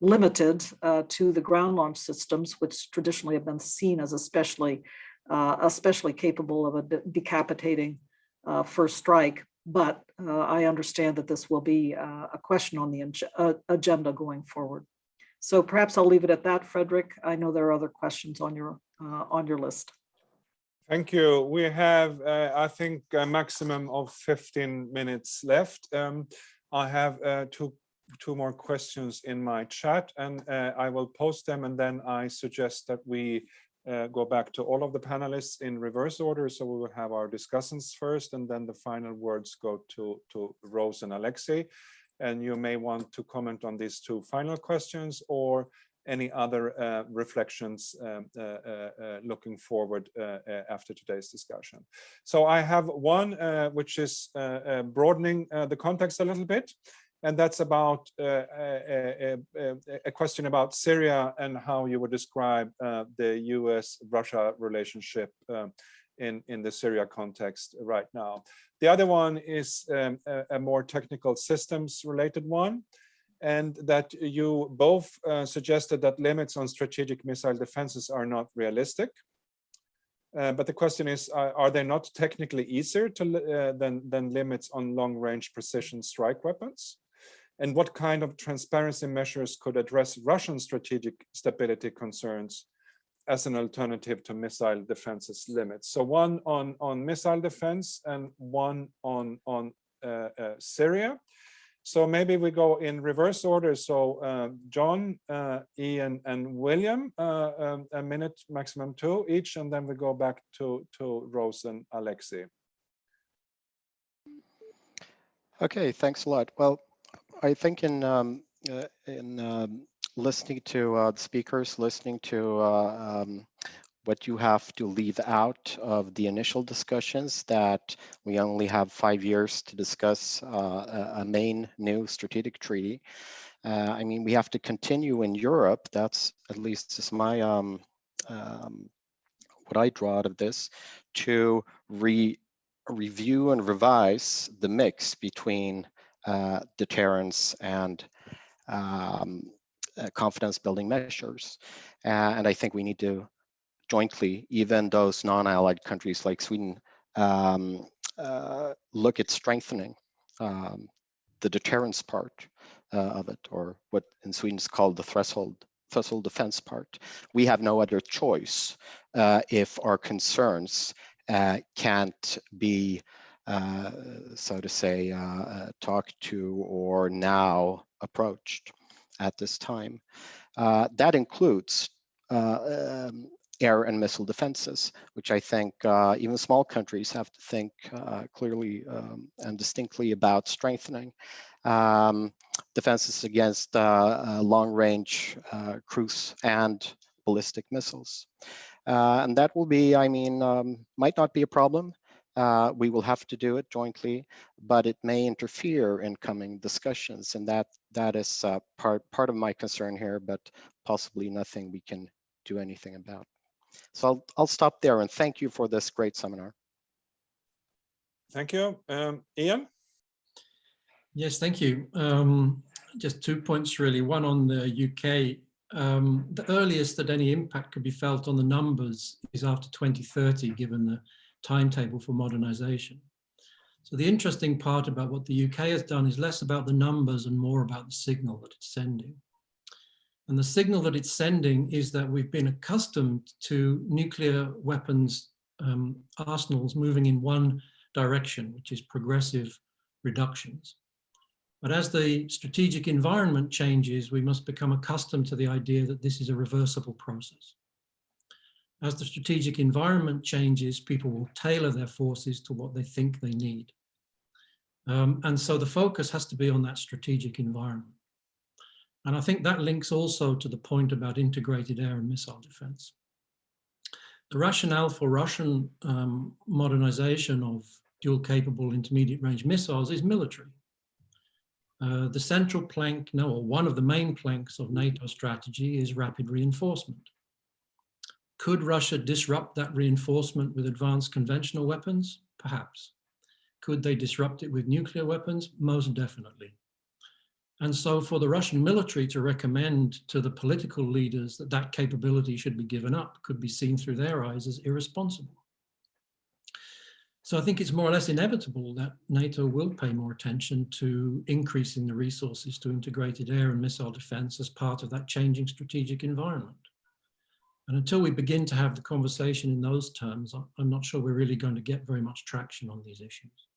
limited to the ground launch systems, which traditionally have been seen as especially capable of a decapitating first strike. But I understand that this will be a question on the agenda going forward. So perhaps I'll leave it at that, Frederick. I know there are other questions on your list. Thank you. We have, I think, a maximum of 15 minutes left. I have two more questions in my chat, and I will post them, and then I suggest that we go back to all of the panelists in reverse order. So we will have our discussants first, and then the final words go to Rose and Alexei. And you may want to comment on these two final questions or any other reflections looking forward after today's discussion. So I have one which is broadening the context a little bit, and that's about a question about Syria and how you would describe the US-Russia relationship in the Syria context right now. The other one is a more technical systems related one, and that you both suggested that limits on strategic missile defenses are not realistic. But the question is, are they not technically easier than limits on long-range precision strike weapons? And what kind of transparency measures could address Russian strategic stability concerns as an alternative to missile defenses limits. So one on missile defense and one on Syria. So maybe we go in reverse order. So John, Ian, and William, a minute, maximum 2 each, and then we go back to Rose and Alexei. Okay, thanks a lot. Well, I think in listening to the speakers, listening to what you have to leave out of the initial discussions, that we only have 5 years to discuss a main new strategic treaty. I mean, we have to continue in Europe. That's at least is my what I draw out of this, to review and revise the mix between deterrence and confidence building measures. And I think we need to jointly, even those non-allied countries like Sweden, look at strengthening the deterrence part of it, or what in Sweden is called the threshold defense part. We have no other choice if our concerns can't be, so to say, talked to or now approached at this time. That includes air and missile defenses, which I think even small countries have to think clearly and distinctly about strengthening. Defenses against long-range cruise and ballistic missiles. And that will be, I mean, might not be a problem. We will have to do it jointly, but it may interfere in coming discussions, and that is part of my concern here, but possibly nothing we can do anything about. So I'll stop there, and thank you for this great seminar. Thank you. Ian? Yes, thank you. Just 2 points really. One on the UK. The earliest that any impact could be felt on the numbers is after 2030, given the timetable for modernization. So the interesting part about what the UK has done is less about the numbers and more about the signal that it's sending. And the signal that it's sending is that we've been accustomed to nuclear weapons arsenals moving in one direction, which is progressive reductions. But as the strategic environment changes, we must become accustomed to the idea that this is a reversible process. As the strategic environment changes, people will tailor their forces to what they think they need. And so the focus has to be on that strategic environment. And I think that links also to the point about integrated air and missile defense. The rationale for Russian modernization of dual-capable intermediate-range missiles is military. The central plank, or one of the main planks of NATO strategy is rapid reinforcement. Could Russia disrupt that reinforcement with advanced conventional weapons? Perhaps. Could they disrupt it with nuclear weapons? Most definitely. And so for the Russian military to recommend to the political leaders that that capability should be given up could be seen through their eyes as irresponsible. So I think it's more or less inevitable that NATO will pay more attention to increasing the resources to integrated air and missile defense as part of that changing strategic environment. And until we begin to have the conversation in those terms, I'm not sure we're really going to get very much traction on these issues.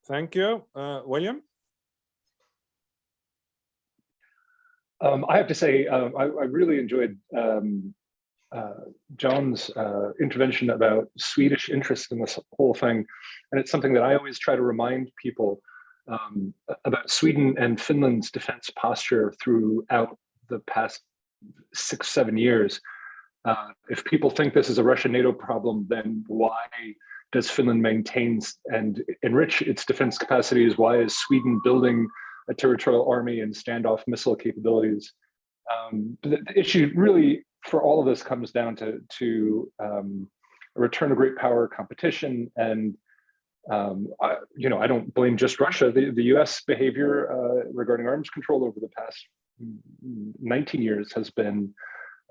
Thank you. William? I have to say, I really enjoyed John's intervention about Swedish interest in this whole thing. And it's something that I always try to remind people about Sweden and Finland's defense posture throughout the past 6-7 years. If people think this is a Russia-NATO problem, then why does Finland maintain and enrich its defense capacities? Why is Sweden building a territorial army and standoff missile capabilities? The issue really for all of this comes down to a return to great power competition. And I don't blame just Russia. The US behavior regarding arms control over the past 19 years has been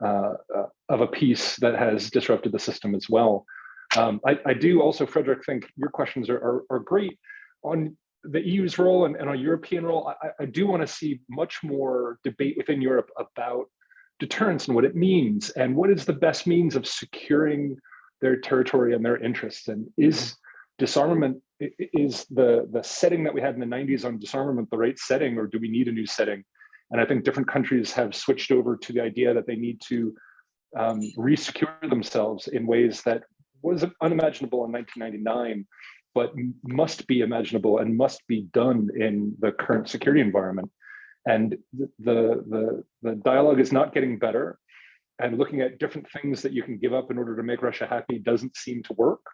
of a piece that has disrupted the system as well. I do also, Frederick, think your questions are great on the EU's role and on European role. I do want to see much more debate within Europe about deterrence and what it means, and what is the best means of securing their territory and their interests. And is disarmament, is the setting that we had in the 90s on disarmament the right setting, or do we need a new setting? And I think different countries have switched over to the idea that they need to re-secure themselves in ways that was unimaginable in 1999, but must be imaginable and must be done in the current security environment. And the dialogue is not getting better, and looking at different things that you can give up in order to make Russia happy doesn't seem to work.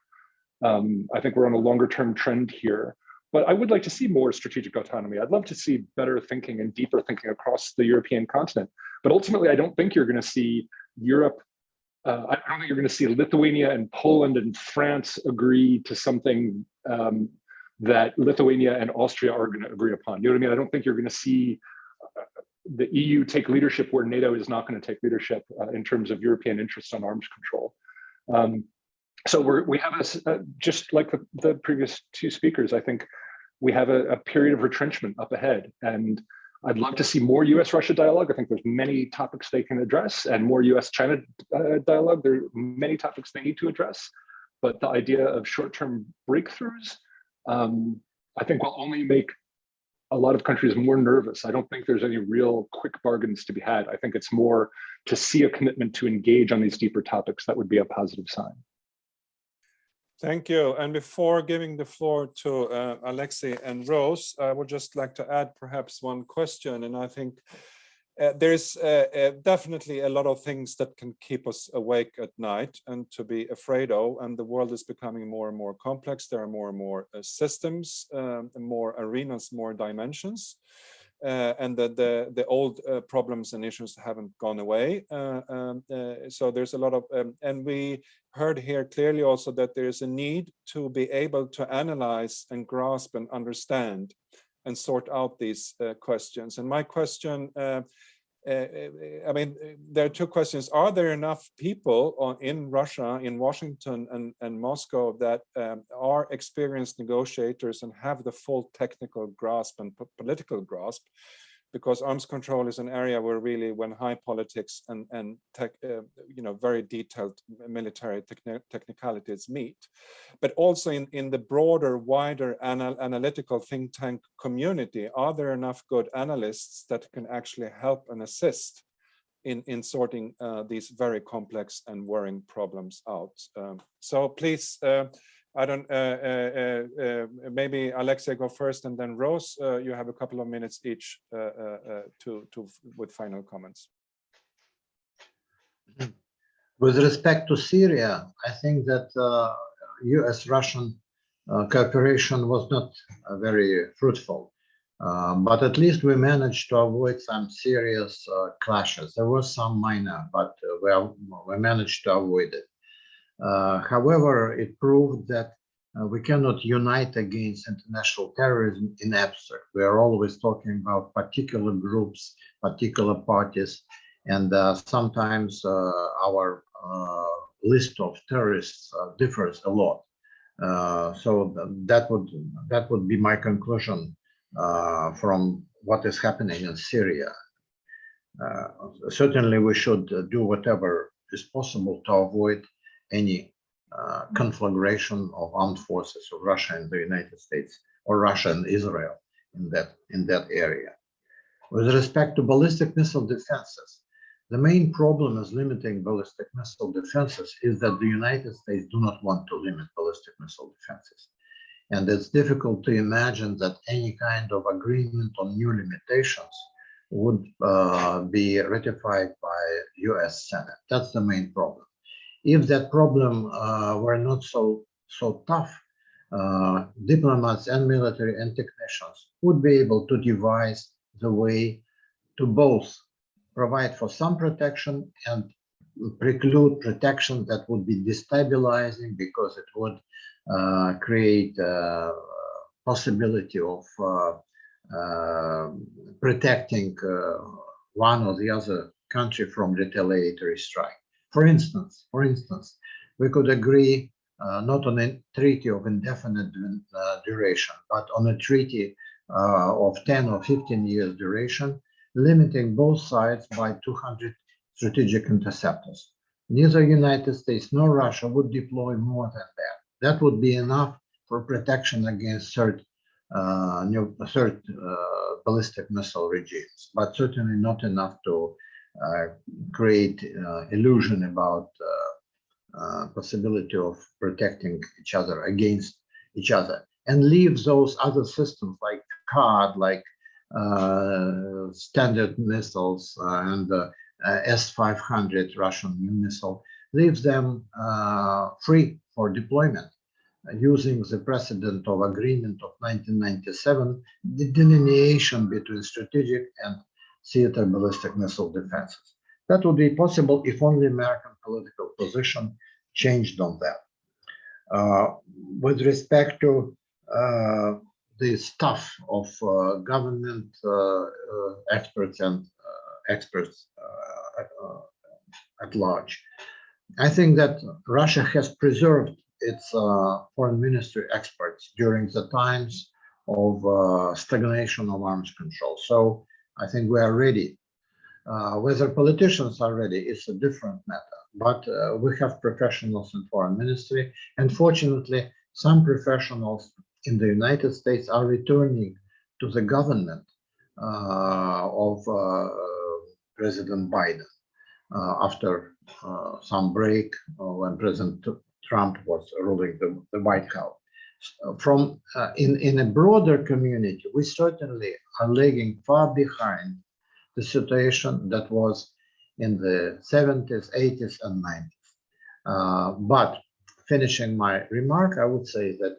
I think we're on a longer term trend here, but I would like to see more strategic autonomy. I'd love to see better thinking and deeper thinking across the European continent. But ultimately, I don't think you're going to see Europe, I don't think you're going to see Lithuania and Poland and France agree to something that Lithuania and Austria are going to agree upon. You know what I mean? I don't think you're going to see the EU take leadership where NATO is not going to take leadership in terms of European interests on arms control. So we have just like the previous two speakers, I think we have a period of retrenchment up ahead, and I'd love to see more US-Russia dialogue. I think there's many topics they can address, and more US-China dialogue. There are many topics they need to address, but the idea of short-term breakthroughs, I think will only make a lot of countries more nervous. I don't think there's any real quick bargains to be had. I think it's more to see a commitment to engage on these deeper topics that would be a positive sign. Thank you. And before giving the floor to Alexei and Rose, I would just like to add perhaps one question. And I think there's definitely a lot of things that can keep us awake at night and to be afraid of. And the world is becoming more and more complex. There are more and more systems, more arenas, more dimensions. And the old problems and issues haven't gone away. So there's a lot of, and we heard here clearly also that there's a need to be able to analyze and grasp and understand and sort out these questions. And my question, I mean, there are two questions. Are there enough people in Russia, in Washington and Moscow that are experienced negotiators and have the full technical grasp and political grasp? Because arms control is an area where really when high politics and tech, you know, very detailed military technicalities meet, but also in the broader, wider analytical think tank community, are there enough good analysts that can actually help and assist in sorting these very complex and worrying problems out? So please, I don't, maybe Alexei go first, and then Rose, you have a couple of minutes each with final comments. With respect to Syria, I think that US-Russian cooperation was not very fruitful, but at least we managed to avoid some serious clashes. There was some minor, but we managed to avoid it. However, it proved that we cannot unite against international terrorism in abstract. We are always talking about particular groups, particular parties, and sometimes our list of terrorists differs a lot. So that would be my conclusion from what is happening in Syria. Certainly, we should do whatever is possible to avoid any conflagration of armed forces of Russia and the United States, or Russia and Israel in that area. With respect to ballistic missile defenses, the main problem is limiting ballistic missile defenses is that the United States do not want to limit ballistic missile defenses. And it's difficult to imagine that any kind of agreement on new limitations would be ratified by US Senate. That's the main problem. If that problem were not so tough, diplomats and military and technicians would be able to devise the way to both provide for some protection and preclude protection that would be destabilizing, because it would create a possibility of protecting one or the other country from retaliatory strike. For instance, we could agree not on a treaty of indefinite duration, but on a treaty of 10 or 15 years duration, limiting both sides by 200 strategic interceptors. Neither United States nor Russia would deploy more than that. That would be enough for protection against third ballistic missile regimes, but certainly not enough to create illusion about possibility of protecting each other against each other, and leave those other systems like CAD, like standard missiles and S-500 Russian missile, leaves them free for deployment, using the precedent of agreement of 1997, the delineation between strategic and theater ballistic missile defenses. That would be possible if only American political position changed on that. With respect to the staff of government experts and experts at large, I think that Russia has preserved its foreign ministry experts during the times of stagnation of arms control. So I think we are ready. Whether politicians are ready is a different matter, but we have professionals in foreign ministry, and fortunately, some professionals in the United States are returning to the government of President Biden after some break when President Trump was ruling the White House. From in a broader community, we certainly are lagging far behind the situation that was in the 70s, 80s, and 90s. But finishing my remark, I would say that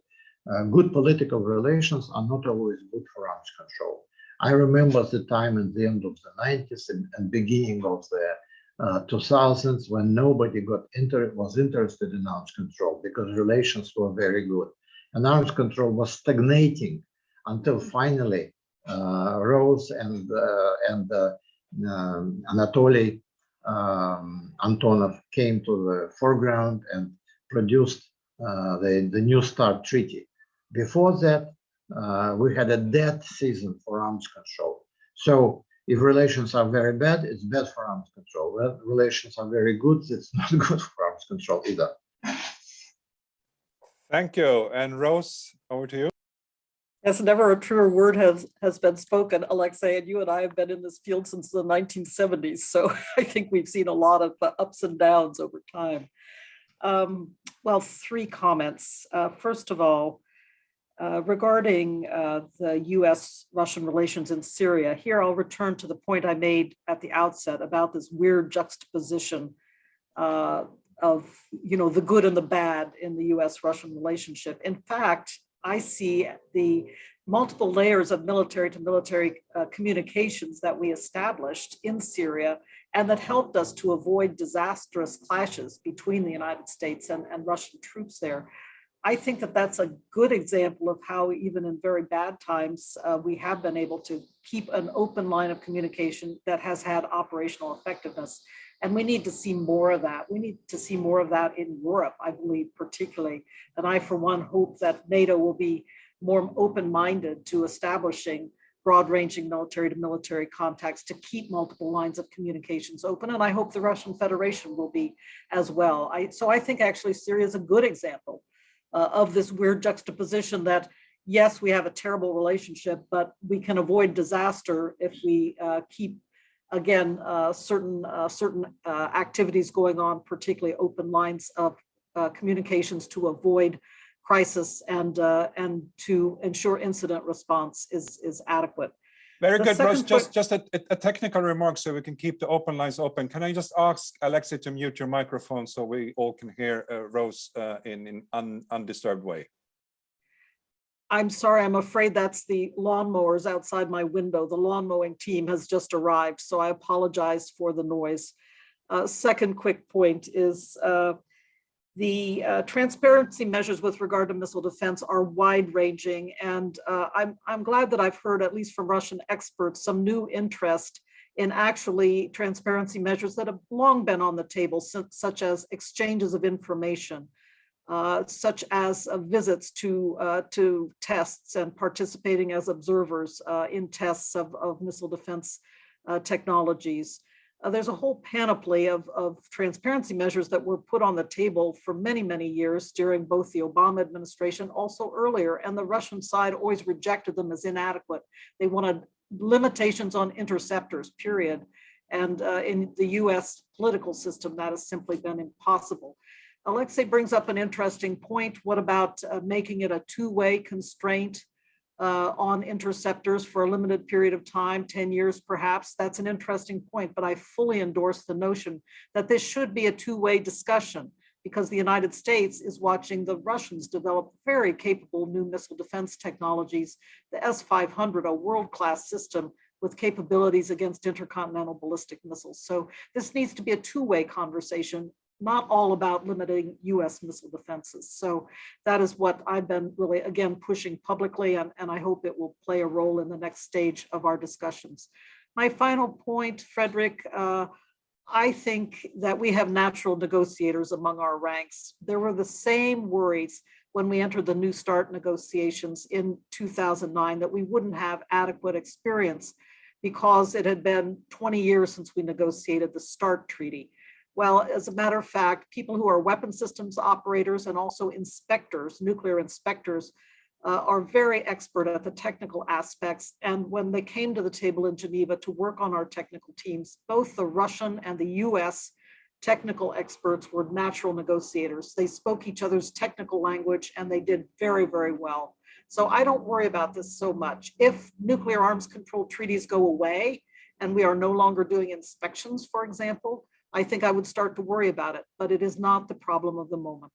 good political relations are not always good for arms control. I remember the time at the end of the 90s and beginning of the 2000s when nobody was interested in arms control because relations were very good. And arms control was stagnating until finally Rose and Anatoly Antonov came to the foreground and produced the New START treaty. Before that, we had a dead season for arms control. So if relations are very bad, it's bad for arms control. When relations are very good, it's not good for arms control either. Thank you. And Rose, over to you. Yes, never a truer word has been spoken, Alexei, and you and I have been in this field since the 1970s. So I think we've seen a lot of ups and downs over time. Well, three comments. First of all, regarding the US-Russian relations in Syria, here I'll return to the point I made at the outset about this weird juxtaposition of the good and the bad in the US-Russian relationship. In fact, I see the multiple layers of military-to-military communications that we established in Syria and that helped us to avoid disastrous clashes between the United States and Russian troops there. I think that that's a good example of how even in very bad times, we have been able to keep an open line of communication that has had operational effectiveness. And we need to see more of that. We need to see more of that in Europe, I believe, particularly. And I, for one, hope that NATO will be more open-minded to establishing broad-ranging military-to-military contacts to keep multiple lines of communications open. And I hope the Russian Federation will be as well. So I think actually Syria is a good example of this weird juxtaposition that, yes, we have a terrible relationship, but we can avoid disaster if we keep, again, certain activities going on, particularly open lines of communications to avoid crisis and to ensure incident response is adequate. Very good, Rose. Just a technical remark so we can keep the open lines open. Can I just ask Alexei to mute your microphone so we all can hear Rose in an undisturbed way? I'm sorry, I'm afraid that's the lawnmowers outside my window. The lawn mowing team has just arrived, so I apologize for the noise. Second quick point is the transparency measures with regard to missile defense are wide-ranging, and I'm glad that I've heard, at least from Russian experts, some new interest in actually transparency measures that have long been on the table, such as exchanges of information, such as visits to tests and participating as observers in tests of missile defense technologies. There's a whole panoply of transparency measures that were put on the table for many, many years during both the Obama administration, also earlier, and the Russian side always rejected them as inadequate. They wanted limitations on interceptors, period. And in the US political system, that has simply been impossible. Alexei brings up an interesting point. What about making it a two-way constraint on interceptors for a limited period of time, 10 years perhaps? That's an interesting point, but I fully endorse the notion that this should be a two-way discussion, because the United States is watching the Russians develop very capable new missile defense technologies, the S-500, a world-class system with capabilities against intercontinental ballistic missiles. So this needs to be a two-way conversation, not all about limiting US missile defenses. So that is what I've been really, again, pushing publicly, and I hope it will play a role in the next stage of our discussions. My final point, Frederick, I think that we have natural negotiators among our ranks. There were the same worries when we entered the New START negotiations in 2009 that we wouldn't have adequate experience because it had been 20 years since we negotiated the START treaty. Well, as a matter of fact, people who are weapon systems operators and also inspectors, nuclear inspectors, are very expert at the technical aspects. And when they came to the table in Geneva to work on our technical teams, both the Russian and the US technical experts were natural negotiators. They spoke each other's technical language and they did very, very well. So I don't worry about this so much. If nuclear arms control treaties go away and we are no longer doing inspections, for example, I think I would start to worry about it, but it is not the problem of the moment.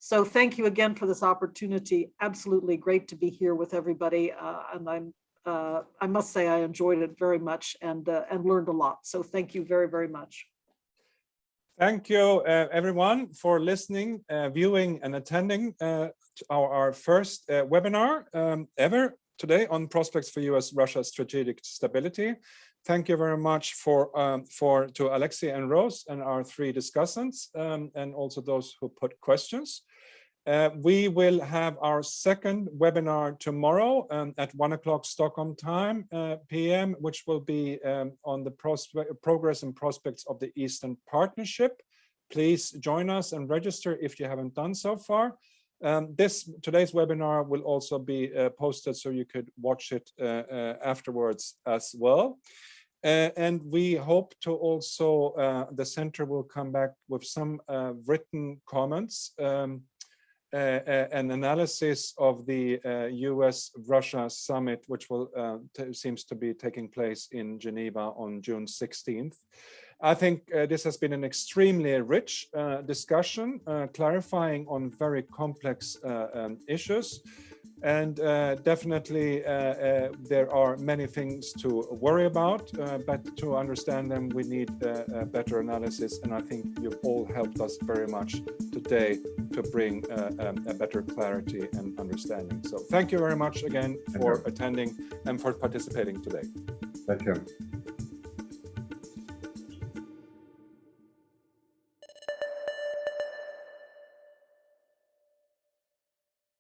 So thank you again for this opportunity. Absolutely great to be here with everybody. And I must say I enjoyed it very much and learned a lot. So thank you very, very much. Thank you, everyone, for listening, viewing, and attending our first webinar ever today on prospects for US-Russia strategic stability. Thank you very much to Alexei and Rose and our three discussants, and also those who put questions. We will have our second webinar tomorrow at 1 o'clock Stockholm time PM, which will be on the progress and prospects of the Eastern Partnership. Please join us and register if you haven't done so far. Today's webinar will also be posted, so you could watch it afterwards as well. And we hope to also, the center will come back with some written comments an analysis of the US-Russia summit, which will seems to be taking place in Geneva on June 16th. I think this has been an extremely rich discussion, clarifying on very complex issues. And definitely there are many things to worry about, but to understand them, we need a better analysis. And I think you've all helped us very much today to bring a better clarity and understanding. So thank you very much again for attending and for participating today. Thank you.